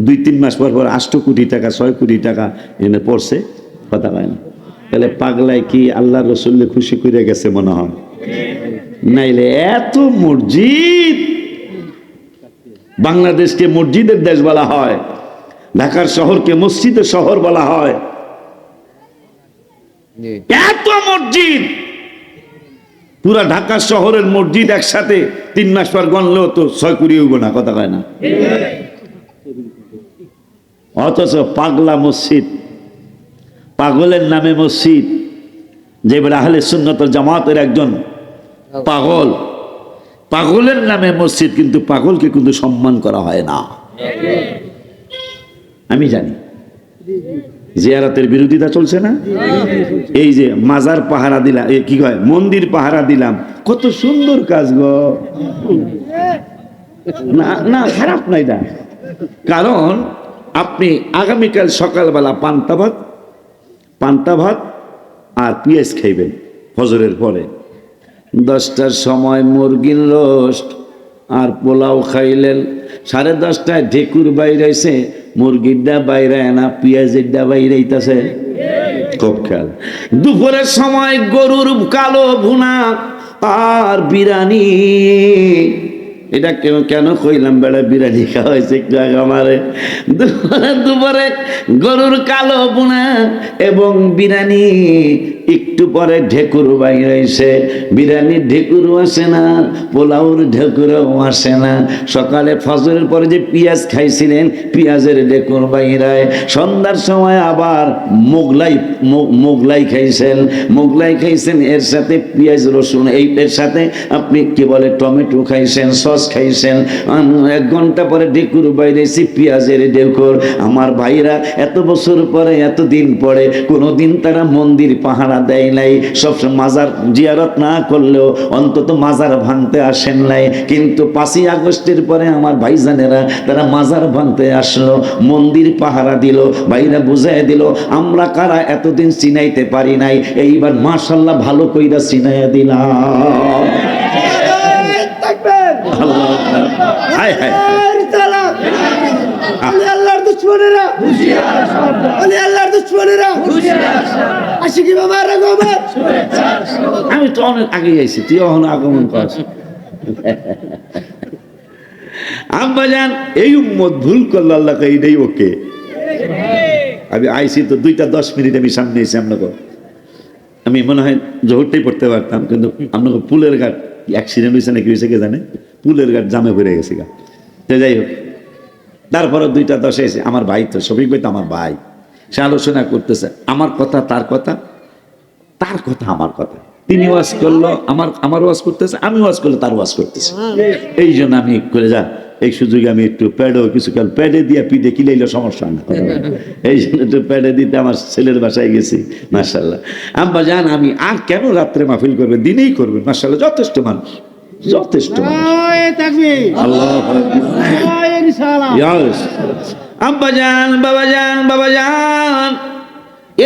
S1: 2-3 মাস পর 8 কোটি টাকা, 6 কোটি টাকা এনে পড়ছে, কথা হয় না। তাহলে পাগলায় কি আল্লাহ রসুল্লে খুশি করে গেছে মনে হয়? নাইলে এত মসজিদ, বাংলাদেশকে মসজিদের দেশ বলা হয়, ঢাকার শহরকে মসজিদের শহর বলা হয়, এত মসজিদ, পুরা ঢাকা শহরের মসজিদ একসাথে 3 মাস পর গণলেও তো 6 কোটি হইব না, কথা কয় না। অথচ পাগলা মসজিদ, পাগলের নামে মসজিদ, যে আহলে সুন্নাত ওয়াল জামাতের একজন পাগল, পাগলের নামে মসজিদ, কিন্তু পাগলকে কিন্তু সম্মান করা হয় না। আমি জানি জিয়ারতের বিরোধিতা চলছে না, এই যে মাজার পাহারা দিলাম, কি কয়, মন্দির পাহারা দিলাম, কত সুন্দর কাজ গো, না না, খারাপ নাই না। কারণ আপনি আগামীকাল সকালবেলা পান্তা ভাত আর পেঁয়াজ খাইবেন, ফজরের পরে 10টার সময় মুরগির রোস্ট আর পোলাও খাইলেন, 10:30টায় ঢেকুর বাইরেছে, মুরগির ডা বাইরে না, পেঁয়াজের ডা বাইরেইতেছে, খুব খেয়াল। দুপুরের সময় গরুর কালো ভুনা আর বিরিয়ানি, এটা কেন কইলাম, বেড়া বিরিয়ানি খাওয়া হয়েছে একটু আগে আমারে, দুপুরে গরুর কালো ভুনা এবং বিরিয়ানি, একটু পরে ঢেকুর বাইরে এসে, বিরিয়ানির ঢেকুরও আসে না, পোলাওর ঢেকুরও আসে না, সকালে ফজরের পরে যে পেঁয়াজ খাইছিলেন, পেঁয়াজের ঢেকুর বাইরায়, সন্ধ্যার সময় আবার মোগলাই খাইছেন, এর সাথে পেঁয়াজ রসুন, এর সাথে আপনি কি বলে টমেটো খাইছেন, সস খাইছেন, 1 ঘন্টা পরে ঢেকুর বাইরেছি, পেঁয়াজের ঢেকুর। আমার ভাইরা এত বছর পরে, এতদিন পরে, কোনোদিন তারা মন্দির পাহারা দেয় নাই, সবসময় মাজার জিয়ারত না করলেও অন্তত মাজার ভাঙতে আসেন নাই, কিন্তু 5ই আগস্টের পরে আমার ভাইজানেরা তারা মাজার ভাঙতে আসলো, মন্দির পাহারা দিল, ভাইরা বুঝাই দিল আমরা কারা এতদিন চিনাইতে পারি নাই, এইবার মাশাআল্লাহ ভালো কইরা চিনাইয়া দিলাম।
S2: আল্লাহর দুশমনেরা, আল্লাহর দুশমনেরা, আশিকি বাবা রাগবাদ,
S1: আমি তো অনেক আগে যাইছি, তুই এখন আগমন কর। আব্বাজান, এই উম্মত ভুল করলো, আল্লাহকে এইটাই ওকে। আমি আইসি তো 2টা 10 মিনিট আমি সামনে এসে আপনাকে, আমি মনে হয় জোহরটাই পড়তে পারতাম, কিন্তু আপনাকে পুলের ঘাট অ্যাক্সিডেন্ট হয়েছে নাকি হয়েছে কে জানে, পুলের ঘাট জামে পড়ে গেছে গা। তো যাই হোক, তারপরে 2:10 এসে আমার ভাই, তো শফিক ভাই তো আমার ভাই, সে আলোচনা করতেছে, আমার কথা তার কথা, তার কথা আমার কথা। তিনি ওয়াজ করলো, আমার ওয়াজ করতেছে, আমি ওয়াজ করলে তার ওয়াজ করতেছে। এই জন্য আমি করে যা এই সুযোগে আমি একটু প্যাডও কিছুকাল প্যাডে দিয়ে পিঠে কিলাইলে সমস্যা না, এই জন্য একটু প্যাডে দিতে আমার ছেলের বাসায় গেছি। মাশাআল্লাহ আব্বা জান, আমি আর কেন রাত্রে মাহফিল করবে, দিনেই করবেন। মাশাআল্লাহ যথেষ্ট মানুষ, যথেষ্ট মানুষ। আল্লাহু আকবার। আব্বা জান, বাবা জান, বাবা জান,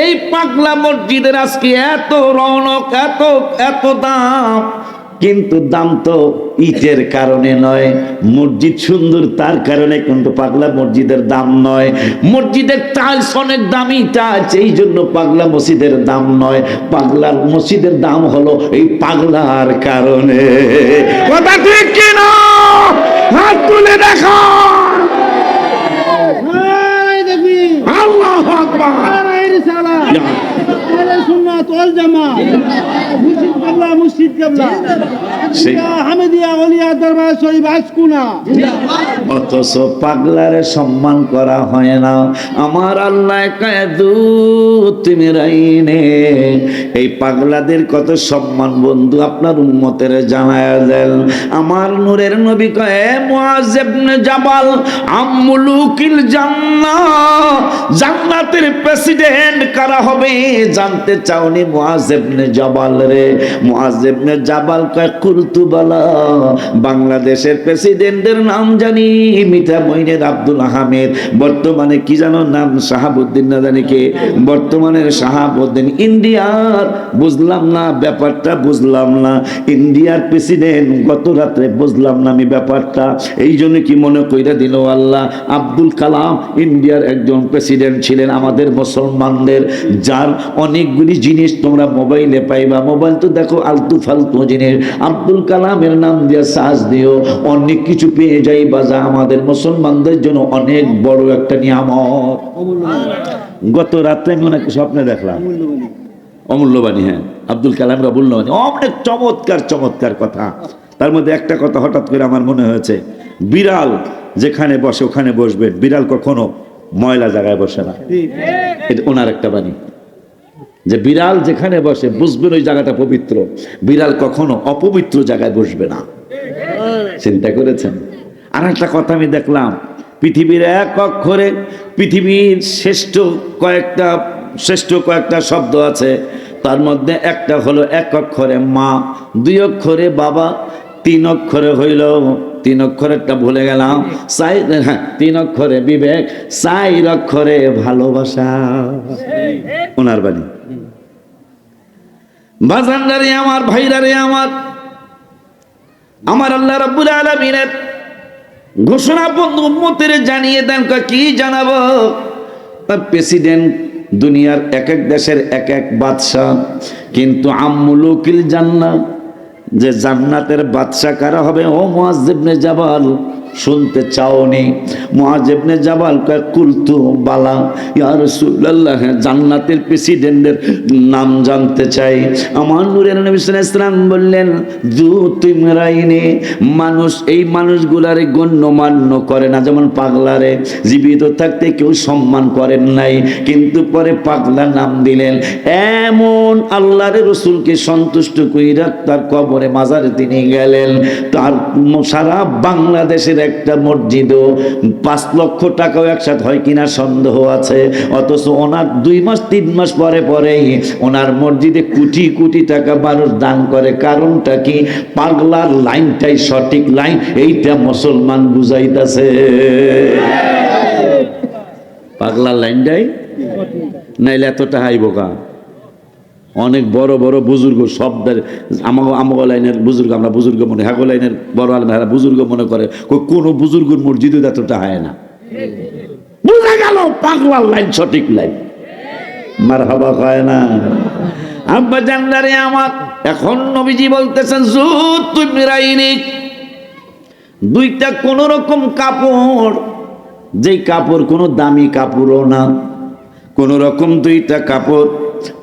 S1: এই পাগলা মসজিদের আজকে এত রৌনক, এত এত দাম, কিন্তু দাম তো ইটের কারণে নয়, মসজিদ সুন্দর তার কারণে কিন্তু পাগলা মসজিদের দাম নয়। মসজিদের টাইলস অনেক দামি টাইলস, এই জন্য পাগলা মসজিদের দাম নয়। পাগলার মসজিদের দাম হলো এই পাগলার কারণে। কথা ঠিক কিনা? হাত তুলে দেখা। আল্লাহু আকবার। অথচ পাগলারে সম্মান করা হয় না। আমার আল্লাহ তুমি রাইনে এই পাগলাদের কত সম্মান বন্ধু আপনার উম্মতের জানায়া দেন। আমার নূরের নবী কয় মুআজ ইবনে জাবাল আমুলুকিল জান্নাহ, জান্নাতের প্রেসিডেন্ট কারা হবে জানতে চাওনি মুআজ ইবনে জাবাল রে? মুআজ ইবনে জাবাল কয় কুলতু বালা, বাংলাদেশের প্রেসিডেন্টের নাম জানি মিঠা মইনের আব্দুল আহমেদ, বর্তমানে কি জানো নাম শাহাবুদ্দিন না জানি কে, বর্তমানের শাহাবুদ্দিন। ইন্ডিয়ার বুঝলাম না ব্যাপারটা, বুঝলাম না ইন্ডিয়ার প্রেসিডেন্ট গত রাত্রে বুঝলাম না আমি ব্যাপারটা। এই জন্য কি মনে কইরা দিল আল্লাহ, আব্দুল কালাম ইন্ডিয়ার একজন প্রেসিডেন্ট ছিলেন আমাদের মুসলমানদের, যার অনেকগুলি জিনিস তোমরা মোবাইলে পাইবা। মোবাইল তো দেখো আলতু ফালতু জিনিস, আব্দুল কালামের নাম দিয়ে সার্চ দিও, অনেক কিছু পেয়ে যাইবা যা আমাদের মুসলমানদের জন্য অনেক বড় একটা নিয়ামত। গত রাত্রে আমি ওনাকে স্বপ্নে দেখলাম, অমূল্যবাণী, হ্যাঁ আব্দুল কালামের অমূল্যবাণী, অনেক চমৎকার চমৎকার কথা। তার মধ্যে একটা কথা হঠাৎ করে আমার মনে হয়েছে, বিড়াল যেখানে বসে ওখানে বসবেন, বিড়াল কখনো ময়লা জায়গায় বসে না। এটা ওনার একটা বাণী, যে বিড়াল যেখানে বসে বুঝবেন ওই জায়গাটা পবিত্র, বিড়াল কখনো অপবিত্র জায়গায় বসবে না। চিন্তা করেছেন? আর একটা কথা আমি দেখলাম, পৃথিবীর এক অক্ষরে পৃথিবীর শ্রেষ্ঠ কয়েকটা শব্দ আছে, তার মধ্যে একটা হলো এক অক্ষরে মা, 2 অক্ষরে বাবা, 3 অক্ষরে হইল, 3 অক্ষরেরটা ভুলে গেলাম, 3 অক্ষরে বিবেক, 4 অক্ষরে ভালোবাসা। ওনার বাণী। বাজানদারে আমার, ভাইরারে আমার আল্লাহ রাব্বুল আলামিনের ঘোষণা বন্ধু উম্মতের জানিয়ে দেন। কি জানাবো? প্রেসিডেন্ট দুনিয়ার এক এক দেশের এক এক বাদশা, কিন্তু আম্মুলুকিল জান্নাহ, যে জান্নাতের বাদশা কারা হবে? ও মুআজ ইবনে জাবাল, শুনতে চাওনি? মুআজ ইবনে জাবাল কয় কুলতু বালা ইয়া রাসূলুল্লাহ, জান্নাতের প্রেসিডেন্টের নাম জানতে চাই। আমার নূরের নবী সাল্লাল্লাহু আলাইহি ওয়াসাল্লাম বললেন যু তিমরাইনে, মানুষ এই মানুষগুলারে গণ্যমান্য করে না, যেমন পাগলারে জীবিত থাকতে কেউ সম্মান করেন নাই, কিন্তু পরে পাগলা নাম দিলেন। এমন আল্লাহর রাসূলকে সন্তুষ্ট কইরা তার কবরে মাজারে তিনি গেলেন। তার সারা বাংলাদেশের একটা মসজিদও 5 লক্ষ টাকাও একসাথে হয় কিনা সন্দেহ আছে, অথচ ওনার 2 মাস 3 মাস পরে পরেই ওনার মসজিদে কোটি কোটি টাকা মানুষ দান করে। কারণটা কি? পাগলার লাইনটাই সঠিক লাইন, এইটা মুসলমান বুঝাইতেছে। পাগলার লাইনটাই, নাইলে এতটা হাইব কা? অনেক বড় বড় বুজুর্গ শব্দের আমাগো লাইনের বুজুর্গ, আমরা বুজুর্গ মনে, হাগো লাইনের বড় আলমেরা বুজুর্গ মনে করে, কোন বুজুর্গের মসজিদে এতটা হয় না। বুঝা গেল পাগলার লাইন সঠিক লাইন। মারহাবা কয় না? আব্বা জানদারে আমার, এখন নবীজি বলতেছেন জুত তুমিরাইনি, 2টা কোন রকম কাপড়, যেই কাপড় কোনো দামি কাপড়ও না, কোন রকম 2টা কাপড়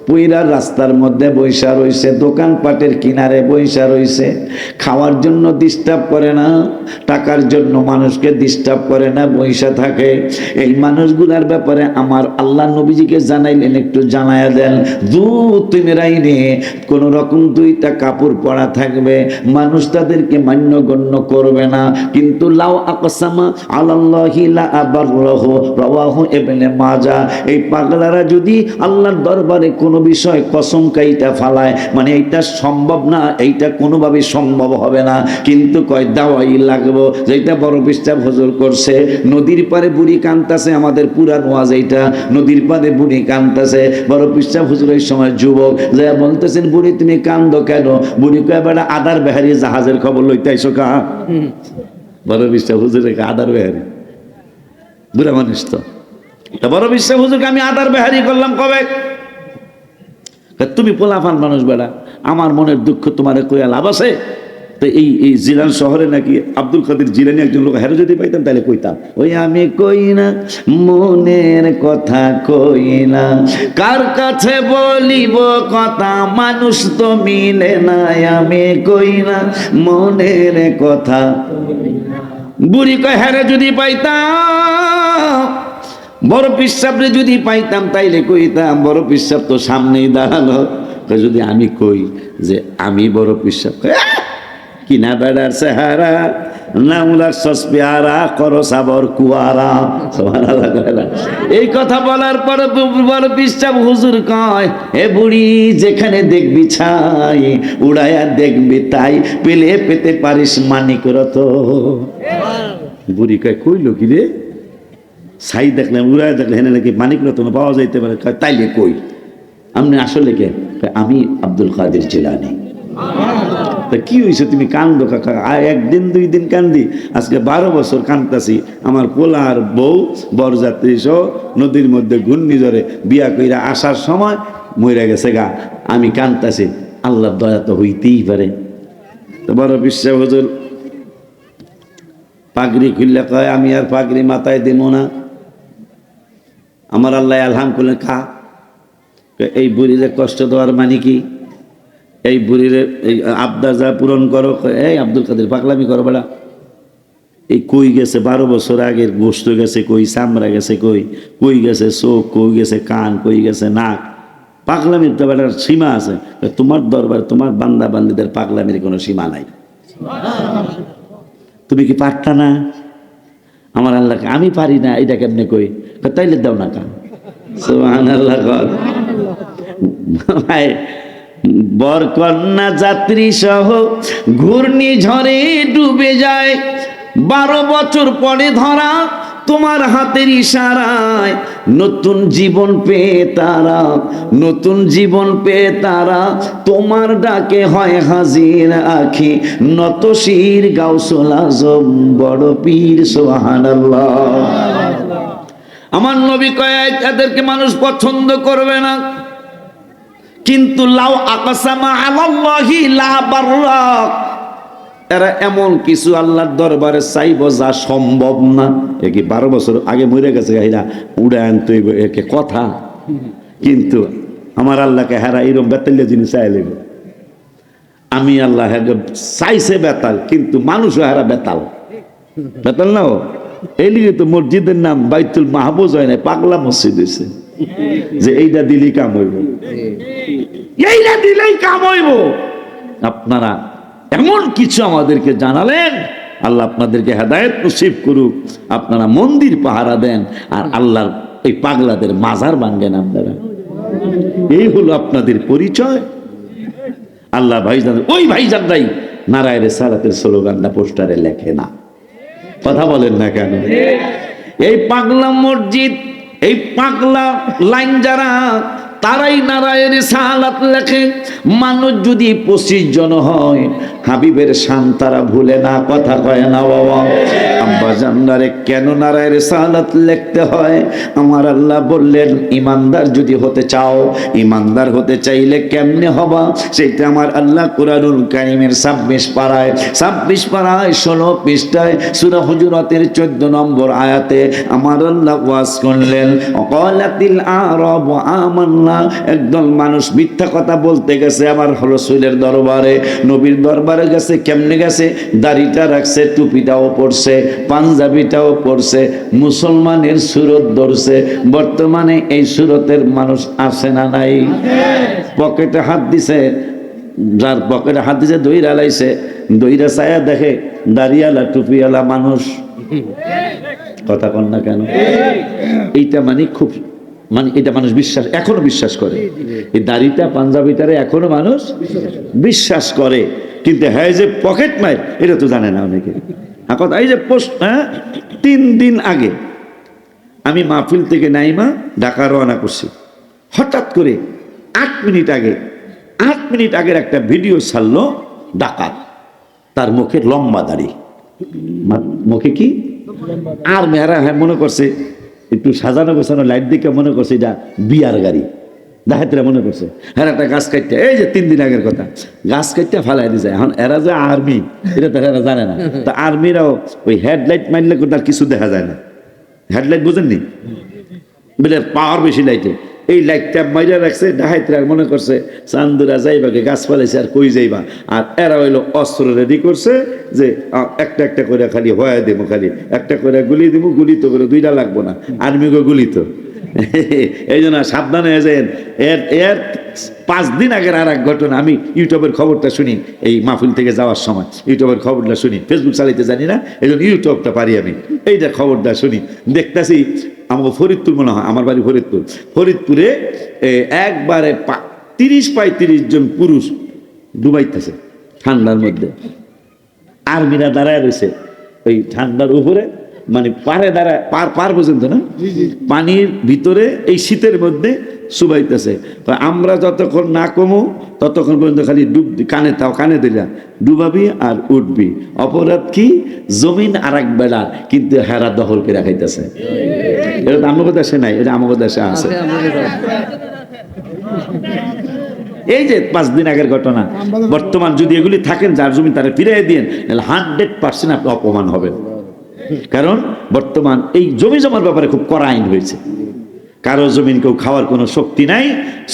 S1: পুইরা রাস্তার মধ্যে বৈশা রইছে, দোকানপাটের কিনারে বৈশা রইছে, খাওয়ার জন্য ডিস্টার্ব করে না, টাকার জন্য মানুষকে ডিস্টার্ব করে না, বৈশা থাকে। এই মানুষগুলার ব্যাপারে আমার আল্লাহ নবীজিকে জানাইলেন, একটু জানায়া দেন। তুমি রাইনে কোন রকম দুইটা কাপড় পরা থাকবে, মানুষ তাদেরকে মান্যগণ্য করবে না, কিন্তু লাউ আকসামা আলাল্লাহি লা আবাররাহু, রাওয়াহু ইবনে মাজাহ। এই পাগলারা যদি আল্লাহর দরবারে কোনো বিষয় কসম কাইটা ফালায়, মানে এইটা সম্ভব না, এইটা কোনোভাবে সম্ভব হবে না, কিন্তু কয় দাওয়াই লাগবো। যেটা বড় পৃষ্ঠা হুজুর করছে, নদীর পারে বুড়ি কান্তাছে, আমাদের পুরান ওয়াজ এইটা, নদীর পারে বুড়ি কান্তাছে। বড় পৃষ্ঠা হুজুর এই সময় যুবক যে বলতেছেন, বুড়ি তুমি কান্দো কেন? বুড়ি কয় বেটা আদার বেহারি জাহাজের খবর লইতে আইসো কা? বড় পৃষ্ঠা হুজুর আদার বেহারি বুড়া মানুষ তো। বড় পৃষ্ঠা হুজুরকে আমি আদার বেহারি করলাম কবে? তুমি পোলাফান মানুষ বেড়া, আমার মনের দুঃখ তোমারে কইয়া লাভ আছে? তো এই জিলান শহরে নাকি আব্দুল কাদের জিলানি একজন লোক, হেরে যদি পাইতাম তাহলে কইতাম, ওই আমি কই না মনের কথা, কই না কার কাছে বলিব কথা, মানুষ তো মিলে না, আমি কই না মনের কথা। বুড়ি কয় হেরে যদি পাইতাম, বড় পিসাবরে যদি পাইতাম তাইলে কইতাম। বড় পিসাব তো সামনেই দাঁড়ালো, যদি আমি কই যে আমি বড় পিসাব, কিনা বেড়ার চেহারা নামুলার সসপিয়ারা করো সাবর কুয়ারা। এই কথা বলার পর বড় পিসাব হুজুর কয়, এ বুড়ি যেখানে দেখবি ছাই, উড়াইয়া দেখবি তাই, পেলে পেতে পারিস মানিক রত। বুড়ি কয় কইল কি রে? ছাই দেখলাম, উড়াইয়া দেখলে হেনে নাকি মানিক রতন পাওয়া যাইতে পারে। তাইলে কই আপনি আসলে কে? আমি আব্দুল কাদের জিলানী। তা কি হয়েছে তুমি কান্দো কাকা? একদিন দুই দিন কান্দি, আজকে 12 বছর কান্দাছি। আমার পোলা আর বউ বরযাত্রী সহ নদীর মধ্যে ঘূর্ণিঝড়ে বিয়া কইরা আসার সময় মরে গেছে গা, আমি কান্দাছি। আল্লাহর দয়া তো হইতেই পারে। তো বড় বিশ্বাস হুজুর পাগড়ি খুললে কয়, আমি আর পাগড়ি মাথায় দিব না, আমার আল্লাহ আলহাম করলেন খা। এই বুড়িরে কষ্ট দেওয়ার মানে কি? এই বুড়িরে এই আবদার যা পূরণ করো। এই আব্দুল কাদের পাগলামি করো বেড়া। এই কই গেছে 12 বছর আগের গোস্ত গেছে কই, চামড়া গেছে কই, কই গেছে চোখ, কই গেছে কান, কই গেছে নাক। পাগলামির তো বেটার সীমা আছে। তোমার দরবার, তোমার বান্দা বান্দিদের পাগলামির কোনো সীমা নাই। তুমি কি পারতা না? আমার আল্লাহকে আমি পারি না, এটা কেমনে কই? তাইলে দাও না কা। সুবহানাল্লাহ। ভাই বর কন্যা যাত্রী সহ ঘূর্ণিঝড়ে ডুবে যায়, 12 বছর পরে ধরা তোমার হাতের ইশারায় নতুন জীবন পেয়ে তারা, নতুন জীবন পেয়ে তারা তোমার ডাকে হয় হাজির আখি, নত শির গাউসুল আজম বড় পীর। সুবহানাল্লাহ। আমার নবী কয় এদেরকে মানুষ পছন্দ করবে না, কিন্তু লাউ আকসামা আলাল্লাহি লা বাররাক, এরা এমন কিছু আল্লাহর দরবারে চাইব যা সম্ভব না। কি 12 বছর আগে মরে গেছে গাইরা উড়ে আনতে একে কথা, কিন্তু আমার আল্লাহকে হেরা এরকম বেতাল্য জিনিস চাইলে, আমি আল্লাহ চাইছে বেতাল, কিন্তু মানুষও হেরা বেতাল। বেতাল না এই লিগে তো মসজিদের নাম বাইতুল মাহফুজ হয় না, পাগলা মসজিদ হয়েছে, যে এইটা দিলেই কাম হইব, এইটা দিলেই কাম হইব। আপনারা এমন কিছু আমাদেরকে জানালেন, আল্লাহ আপনাদেরকে হেদায়েত নসিব করুক। আপনারা মন্দির পাহারা দেন আর আল্লাহর এই পাগলাদের মাজার ভাঙ্গেন আপনারা, এই হলো আপনাদের পরিচয়। আল্লাহ ভাইজান, ওই ভাইজানরাই নারায়ে রিসালাতের স্লোগানটা পোস্টারে লেখে না, কথা বলেন না কেন? এই পাগলা মসজিদ, এই পাগলা লাইন যারা, তারাই নারায়ে রিসালাত লেখে। মানুষ যদি 25 জন হয়, হাবিবের শান তারা ভুলে না, কথা কয় না বাবা। আব্বা জান্নারে কেন নারায় রিসালাত লিখতে হয়? আমার আল্লাহ বললেন ইমানদার যদি হতে চাও, ইমানদার হতে চাইলে কেমনে হবা সেটা আমার আল্লাহ কুরআনুল কারীমের 26 পারায় 16 পৃষ্ঠায় সূরা হুজুরাতের 14 নম্বর আয়াতে আমার আল্লাহ ওয়াজ করলেন ওয়াকালাতিল আরাবু আমান্না। একদল মানুষ মিথ্যা কথা বলতে গেছে আমার রাসূলের দরবারে, নবীর দরবারে গেছে। কেমনে গেছে? দাড়িটা রাখছে, টুপিটাও পরছে, পাঞ্জাবিটাও পরছে, মুসলমানের সুরত ধরছে। বর্তমানে এই সুরতের মানুষ আছে না নাই? পকেটে হাত দিছে, যার পকেটে হাত দিছে দইরা লাইছে, দইরা ছায়া দেখে দাড়িওয়ালা টুপিওয়ালা মানুষ। কথা কন না কেন? এইটা মানে খুব এটা মানুষ বিশ্বাস, এখনো বিশ্বাস করে। এই দাড়িটা পাঞ্জাবিটারে এখনো মানুষ বিশ্বাস করে, কিন্তু হ্যাঁ যে পকেট মার এটা তো জানে না অনেকে। কথা এই যে 3 দিন আগে আমি মাহফিল থেকে নাইমা ঢাকা রওনা করছি। হঠাৎ করে 8 মিনিট আগের একটা ভিডিও ছাড়লো ডাকাত, তার মুখে লম্বা দাড়ি, মুখে কি আর মেয়েরা হ্যাঁ মনে করছে একটু সাজানো গোছানো লাইট দিকে মনে করছে এটা বিয়ার গাড়ি, ডাকাতরা মনে করছে। হ্যাঁ একটা গাছ কাটতে, এই যে 3 দিন আগের কথা, গাছ কাটতে ফালাই দিয়ে যায়। এখন এরা যে আর্মি এটা তো এরা জানে না। তা আর্মিরাও ওই হেডলাইট মারলে তার কিছু দেখা যায় না। হেডলাইট বুঝেননি, বলে পাওয়ার বেশি লাইটে, এই লাইটটা মাইরা রাখছে। ডাকাতরা মনে করছে চান্দুরা যাইবাকে গাছ পালাইছে আর কই যাইবা। আর এরা হইলো অস্ত্র রেডি করছে যে একটা একটা করে খালি হয়ে দেবো, খালি একটা করে গুলি দিব, গুলি তো করে 2টা লাগবো না, আর্মিকে গুলি তো। এই জন্য সাবধান হয়ে যায়। এর 5 দিন আগের আর এক ঘটনা, আমি ইউটিউবের খবরটা শুনি এই মাহফিল থেকে যাওয়ার সময়। ইউটিউবের খবরটা শুনি, ফেসবুক চালাইতে জানি না, এই জন্য ইউটিউবটা পারি আমি। এইটা খবরটা শুনি, দেখতেছি আমাকে ফরিদপুর মনে হয়, আমার বাড়ি ফরিদপুরে একবারে 30-35 জন পুরুষ ডুবাইতেছে ঠান্ডার মধ্যে। আর্মিরা দাঁড়ায় রয়েছে ওই ঠান্ডার উপরে, মানে পারে দাঁড়ায়, পার পর্যন্ত না, পানির ভিতরে এই শীতের মধ্যে চুবাইতেছে। আমরা যতক্ষণ না কমো ততক্ষণ পর্যন্ত খালি কানে দিলা ডুবাবি আর উঠবি। অপরাধ কি? জমিন আর এক বেলা, কিন্তু হেরা দখল করে রাখাইতেছে। এটা তো আমাদের দেশে নাই, এটা আমাদের দেশে আছে। এই যে 5 দিন আগের ঘটনা, বর্তমান যদি এগুলি থাকেন যার জমি তারা ফিরিয়ে দিন, 100% আপনি অপমান হবেন। কারণ বর্তমান এই জমি জমার ব্যাপারে খুব কড়া আইন হয়েছে। কারো জমিন কেউ খাওয়ার কোনো শক্তি নাই।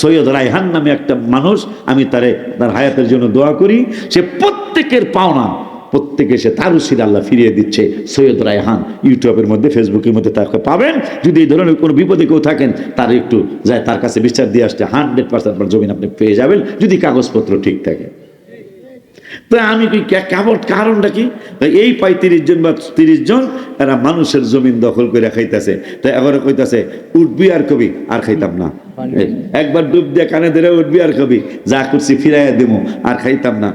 S1: সৈয়দ রায়হান নামে একটা মানুষ, আমি তার হায়াতের জন্য দোয়া করি, সে প্রত্যেকের পাওনা প্রত্যেকে সে তার উসিলা আল্লাহ ফিরিয়ে দিচ্ছে। সৈয়দ রায়হান ইউটিউবের মধ্যে, ফেসবুকের মধ্যে তাকে পাবেন। যদি এই ধরনের কোনো বিপদে কেউ থাকেন, তার একটু যায় তার কাছে বিচার দিয়ে আসতে 100% আপনার জমিন আপনি পেয়ে যাবেন, যদি কাগজপত্র ঠিক থাকে। তো আমি কি কারণটা কি? এই 35 জন বা 30 জন এরা মানুষের জমিন দখল করে খাইতেছে। তো এবারে কইতাছে উঠবি আর কবি, আর খাইতাম না। একবার ডুব দিয়ে কানে ধরে উঠবি আর কবি, যা করছি ফিরাইয়া দেবো, আর খাইতাম না।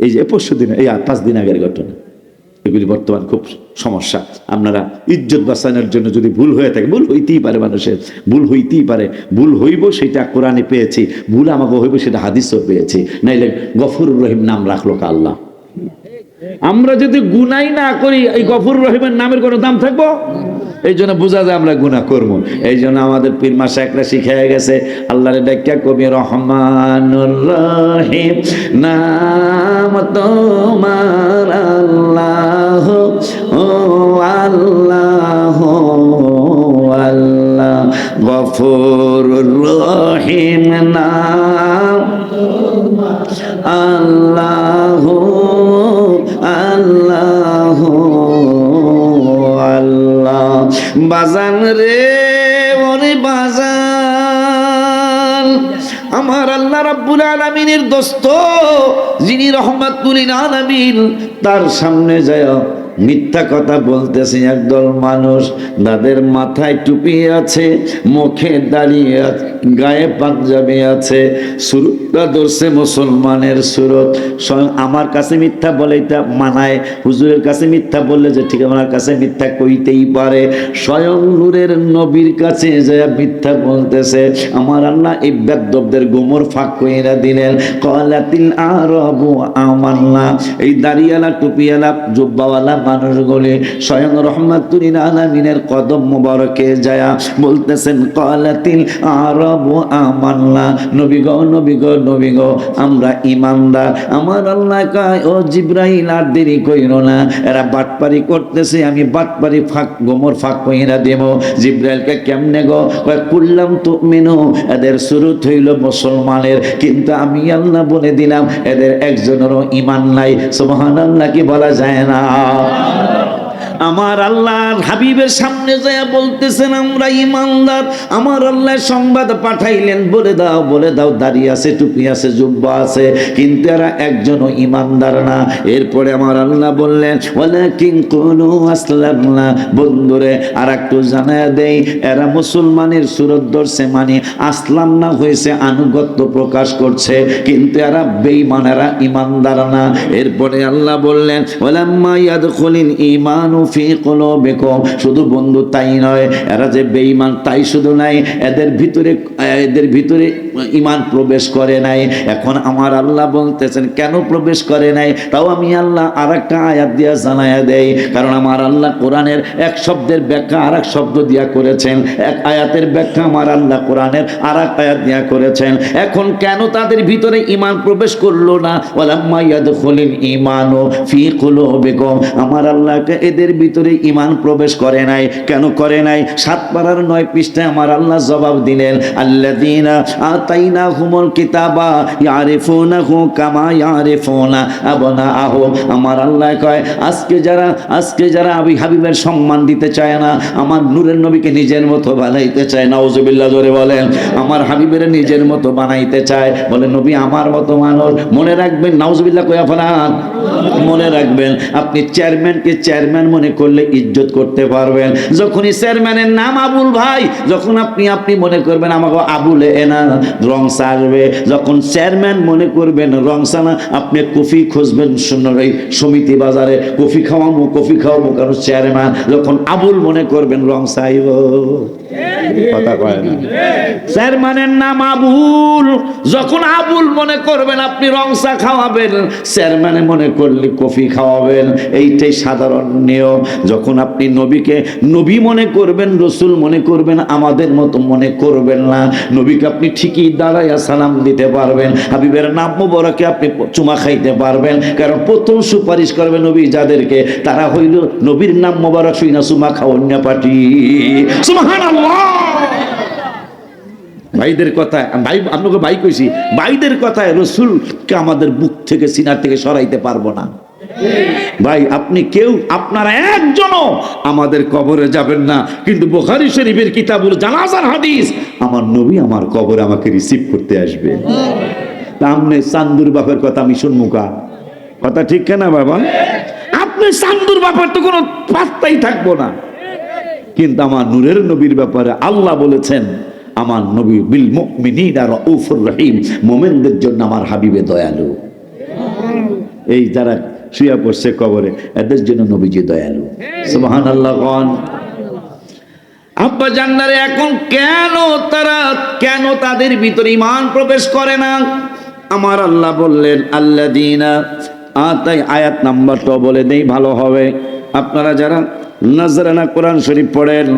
S1: এই যে 5 দিন, এই 5 দিন আগের ঘটনা, এগুলি বর্তমান খুব সমস্যা। আপনারা ইজ্জত বাঁচানোর জন্য যদি ভুল হয়ে থাকে, ভুল হইতেই পারে, মানুষের ভুল হইতেই পারে, ভুল হইব সেটা কোরআনে পেয়েছি, ভুল আমাকে হইব সেটা হাদিসও পেয়েছি। নাইলে গফুরুর রহিম নাম রাখলো কা আল্লাহ। আমরা যদি গুনাই না করি, এই গফুরুর রহিমের নামের কোনো দাম থাকবো? এই জন্য বোঝা যায় আমরা গুনাহ করবো। এই জন্য আমাদের পীর মাশায়েখরা শিখাইয়া গেছে, আল্লাহরে ডাকিয়া কবি রহমানুর রহিম নাম তোমার আল্লাহ, ও আল্লাহ আল্লাহ। গফুরুর রহিম নাম আল্লাহ আল্লাহ আল্লাহ। বাজান রে ওরে বাজান, আমার আল্লাহ রাব্বুল আলামিনের দোস্ত যিনি রহমাতুল লিল আলামিন, তার সামনে যায় মিথ্যা কথা বলতেছে একদল মানুষ। তাদের মাথায় টুপি আছে, মুখে দাঁড়িয়ে আছে, গায়ে পাঞ্জাবি আছে, সুরতটা ধরছে মুসলমানের সুরত। স্বয়ং আমার কাছে মিথ্যা বলে এটা মানায়, হুজুরের কাছে মিথ্যা বললে যে ঠিক আমার কাছে মিথ্যা কইতেই পারে। স্বয়ং নূরের নবীর কাছে যায় মিথ্যা বলতেছে। আমার আল্লাহ এই বেদ্যবদের গোমর ফাঁক কইরা দিলেন। ক্বালাতিল আরাবু আমান্না, এই দাড়িওয়ালা টুপিওয়ালা জুব্বাওয়ালা মানুষগুলি স্বয়ং রহমাতুল আলামিনের কদম মোবারকে যায়া বলতেছেন ক্বালাতিল আরাবু আমান্না, নবী গো নবী গো নবী গো আমরা ঈমানদার। আমার আল্লাহ কয় ও জিবরাইল আর দেরি কইরো না, এরা বাটপারি করতেছে, আমি বাটপারি ফাঁক গোমর ফাঁক কইরা দেব। জিবরাইলকে কেমনে গো? কয় কুল্লাম তুমিনু, এদের শুরুত হইল মুসলমানের, কিন্তু আমি আল্লাহ বলে দিলাম এদের একজনেরও ঈমান নাই। সুবহানাল্লাহ কি বলা যায় না? আমার আল্লাহর হাবিবের সামনে যায় বলতেছেন আমরা ঈমানদার। আমার আল্লাহ সংবাদ পাঠাইলেন, বলে দাও দাড়ি আছে, টুপি আছে, জুব্বা আছে, কিন্তু এরা একজনও ঈমানদার না। এরপরে আমার আল্লাহ বললেন ওয়ালাকিন কুলু আসলামনা, বন্ধুরে আর একটু জানায় দেই, এরা মুসলমানের সুরত ধরছে, মানে আসলাম না হয়েছে, আনুগত্য প্রকাশ করছে, কিন্তু এরা বেঈমান, এরা ঈমানদার না। এরপরে আল্লাহ বললেন ওয়ালাম্মা ইয়াদখুলিল ঈমানু ফি কুলুবিকুম, শুধু বন্ধু তাই নয়, এরা যে বেঈমান তাই শুধু নাই, এদের ভিতরে ঈমান প্রবেশ করে নাই। এখন আমার আল্লাহ বলতেছেন কেন প্রবেশ করে নাই, তাও আমি আল্লাহ আরেকটা আয়াত দিয়া জানায়া দেই, কারণ আমার আল্লাহ কোরআনের এক শব্দের ব্যাখ্যা আরেক শব্দ দিয়া করেছেন, এক আয়াতের ব্যাখ্যা আমার আল্লাহ কোরআনের আরেক আয়াত দিয়া করেছেন। এখন কেন তাদের ভিতরে ঈমান প্রবেশ করলো না? ওয়ালাম্মা ইয়াদখুলিল ঈমানু ফি কুলুবিকুম, আমার আল্লাহকে এদের ভিতরে ঈমান প্রবেশ করে নাই। কেন করে নাই? 7 পারার 9 পৃষ্ঠায় আমার আল্লাহ জবাব দিলেন আল্লাযীনা আতাইনাহুমুল কিতাবা ইয়ারিফুনাহু কামা ইয়ারিফুনা আবনাআহুম। আমার আল্লাহ কয় আজকে যারা আমি হাবিবের সম্মান দিতে চায় না, আমার নূরের নবীকে নিজের মতো বানাইতে চায়, নাউজুবিল্লাহ জোরে বলেন, আমার হাবিবের নিজের মতো বানাইতে চায়, বলে নবী আমার মতো মানুষ। মনে রাখবেন, নাউজুবিল্লাহ কয়া ফেলান, মনে রাখবেন আপনি চেয়ারম্যানকে চেয়ারম্যান মনে করলে ইজ্জত করতে পারবেন। যখনই চেয়ারম্যানের নাম আবুল ভাই, যখন আপনি মনে করবেন আমাকে আবুলে এনা রংসা আসবে, যখন চেয়ারম্যান মনে করবেন রংসা না, আপনি কফি খুঁজবেন এই সমিতি বাজারে, কফি খাওয়াবো কারণ চেয়ারম্যান। যখন আবুল মনে করবেন রংসা আইব, কথা কয় না, চেয়ারম্যানের নাম আবুল, যখন আবুল মনে করবেন আপনি রংসা খাওয়াবেন, চেয়ারম্যানে মনে করলে কফি খাওয়াবেন, এইটাই সাধারণ নিয়ম। যখন আপনি নবীকে নবী মনে করবেন, রসুল মনে করবেন, আমাদের মতো মনে করবেন না। নবীকে আপনি ঠিকই দাঁড়াইয়া সালাম দিতে পারবেন, হাবিবের নাম মোবারকে আপনি চুমা খাইতে পারবেন, কারণ প্রথম সুপারিশ করবে নবী যাদেরকে, তারা হইল নবীর নাম মোবারক শুইনা চুমা খাওয়ান্যা পাটি। সুবহানাল্লাহ। ভাইদের কথা, ভাই আপনাকে ভাই কইছি, ভাইদের কথায় রসুলকে আমাদের বুক থেকে সিনার থেকে সরাইতে পারবো না। ভাই আপনি কেউ, আপনারা একজনও আমাদের কবরে যাবেন না, কিন্তু বুখারী শরীফের কিতাবুল জানাজার হাদিস, আমার নবী আমার কবরে আমাকে রিসিভ করতে আসবে। সামনে চান্দুর বাপের কথা আমি শুনবো কা? কথা ঠিক কেনা বাবা? আপনি চান্দুর বাপের তো কোনো পাত্তাই থাকবো না, কিন্তু আমার নূরের নবীর ব্যাপারে আল্লাহ বলেছেন আমার নবী বিল মুমিনিনা রাউফুর রহিম, মুমিনদের জন্য আমার হাবিবে দয়ালু। এই যারা শুয়ে পড়ছে কবরে, এদের জন্য নবীজি দয়ালু। সুবহানাল্লাহ। আব্বা জান্নারে এখন কেন তাদের ভিতরে ঈমান প্রবেশ করে না? আমার আল্লাহ বললেন আল্লাযীনা আতাই, আয়াত নাম্বারটা বলে দেই ভালো হবে, আপনারা যারা নাজরানা কোরআন শরীফ পড়েন,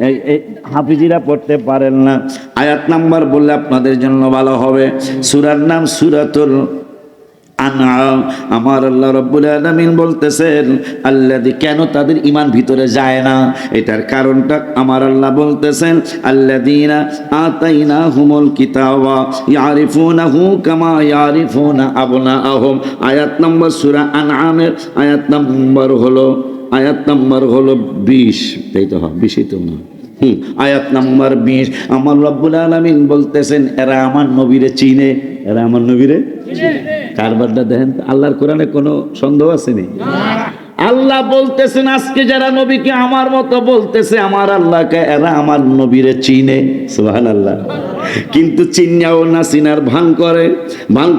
S1: এই হাফিজিরা পড়তে পারেন না, আয়াত নাম্বার বললে আপনাদের জন্য ভালো হবে। সূরার নাম সূরাতুল আনআম। আমার আল্লাহ রাব্বুল আলামিন বলতেছেন আল্লাযী, কেন তাদের ঈমান ভিতরে যায় না, এটার কারণটা আমার আল্লাহ বলতেছেন আল্লাযীনা আতাইনাহুমুল কিতাবা ইয়ারিফুনাহু কামা ইয়ারিফুনা আবনাআহুম। আয়াত নম্বর সূরা আনআমের আয়াত নম্বর হলো 20, তাই তো? 20ই তো না, আয়াত নাম্বার 20। আমার রব্বুল আলামিন বলতেছেন এরা আমার নবীরে চিনে, এরা আমার নবীরে কারবারটা দেখেন। আল্লাহর কোরআনে কোনো সন্দেহ আছে নি? আল্লাহ বলতেছেন আজকে যারা নবীকে আমার মতো বলতেছে, আমার আল্লাহকে, এরা আমার নবীরে চিনে। সুবহানাল্লাহ। কিন্তু চিন্নাও নাসিনার ভান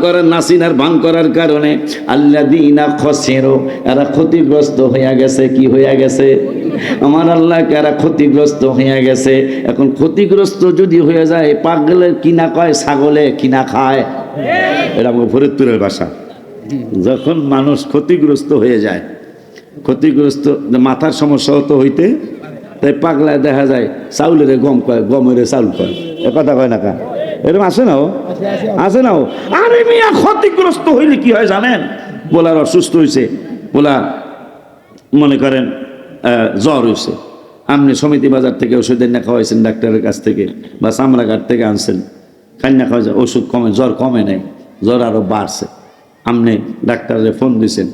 S1: করে নাসিনার ভান করার কারণে আল্লাযীনা খাসিরু, এরা ক্ষতিগ্রস্ত হয়ে গেছে। কি হয়ে গেছে? আমার আল্লাহকে এরা ক্ষতিগ্রস্ত হয়ে গেছে। এখন ক্ষতিগ্রস্ত যদি হয়ে যায়, পাগলের কিনা কয়, ছাগলে কিনা খায়, এটা আমাকে ফরিদপুরের ভাষা। যখন মানুষ ক্ষতিগ্রস্ত হয়ে যায়, ক্ষতিগ্রস্ত মাথার সমস্যা হতো হইতে, তাই পাগলায় দেখা যায় চাউলের গম কয়, গমের চাউল কয়, এ কথা কয় না কা, এরকম আছে না ও, আছে না ও। আরে মিয়া ক্ষতিগ্রস্ত হইলে কি হয় জানেন, পোলার অসুস্থ হয়েছে, পোলা মনে করেন জ্বর হয়েছে, আপনি সমিতি বাজার থেকে ওষুধ এনে খাওয়াইছেন ডাক্তারের কাছ থেকে বা চামড়াঘাট থেকে আনছেন, খান্না খাওয়াইছেন, ওষুধ কমে, জ্বর কমে নাই, জ্বর আরো বাড়ছে, আপনি ডাক্তারের ফোন দিয়েছেন,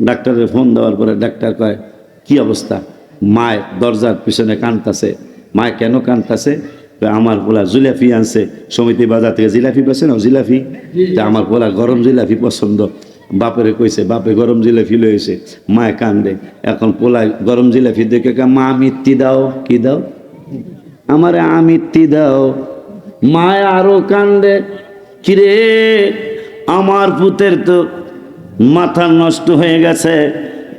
S1: ডাক্তারের ফোন দেওয়ার পরে ডাক্তার কয় কি অবস্থা, মায় দরজার পিছনে কানতাছে, মায় কেন কানতাছে, আমার পোলা জিলাপি আনছে সমিতি বাজার থেকে, জিলাপি পাচ্ছে না জিলাপি, তা আমার পোলার গরম জিলাপি পছন্দ, বাপেরে কইছে, বাপে গরম জিলাপি লয়েছে, মায় কান্দে, এখন পোলায় গরম জিলাপি দেখে মা মিত্তি দাও, কি দাও, আমারে আমিত্তি দাও, মায় আরো কান্দে, কিরে আমার পুতের তো মাথা নষ্ট হয়ে গেছে,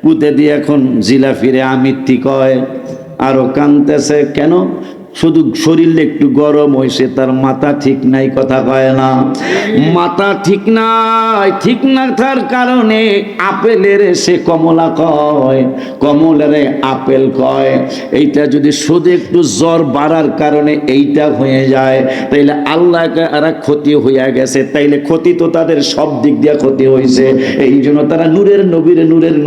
S1: পুতে দিয়ে এখন জিলাফিরে আমিত্তি কয়, আরো কানতেছে, কেন, শুধু শরীরে একটু গরম হয়েছে, তার মাথা ঠিক নাই, কথা কয় না, মাথা ঠিক নাই, ঠিক না থাকার কারণে আপেলের সে কমলা কয়, কমলের আপেল কয়, এইটা যদি শুধু একটু জ্বর বাড়ার কারণে এইটা হয়ে যায়, তাইলে আল্লাহকে আর ক্ষতি হইয়া গেছে, তাইলে ক্ষতি তো তাদের সব দিক দিয়ে ক্ষতি হয়েছে, এই জন্য তারা নূরের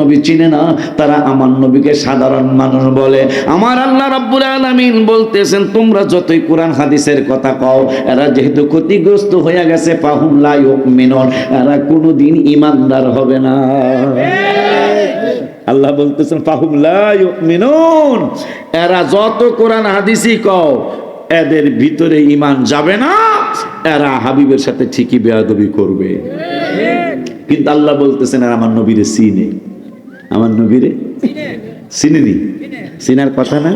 S1: নবী চিনে না, তারা আমার নবীকে সাধারণ মানুষ বলে। আমার আল্লাহ রাব্বুল আলামিন বলতেছেন, তোমরা যতই কোরআন হাদিসের কথা কও, এরা যেহেতু ক্ষতিগ্রস্ত হয়ে গেছে, ফাহুম লা ইউমিনুন, এরা কোনোদিন ঈমানদার হবে না। আল্লাহ বলতেছেন ফাহুম লা ইউমিনুন, এরা যত কোরআন হাদিসই কও, এদের ভিতরে ঈমান যাবে না, এরা হাবিবের সাথে ঠিকই বেয়াদবি করবে। কিন্তু আল্লাহ বলতেছেন আর আমার নবীরে চিনে, আমার নবীরে চিনেনি, চিনার কথা না।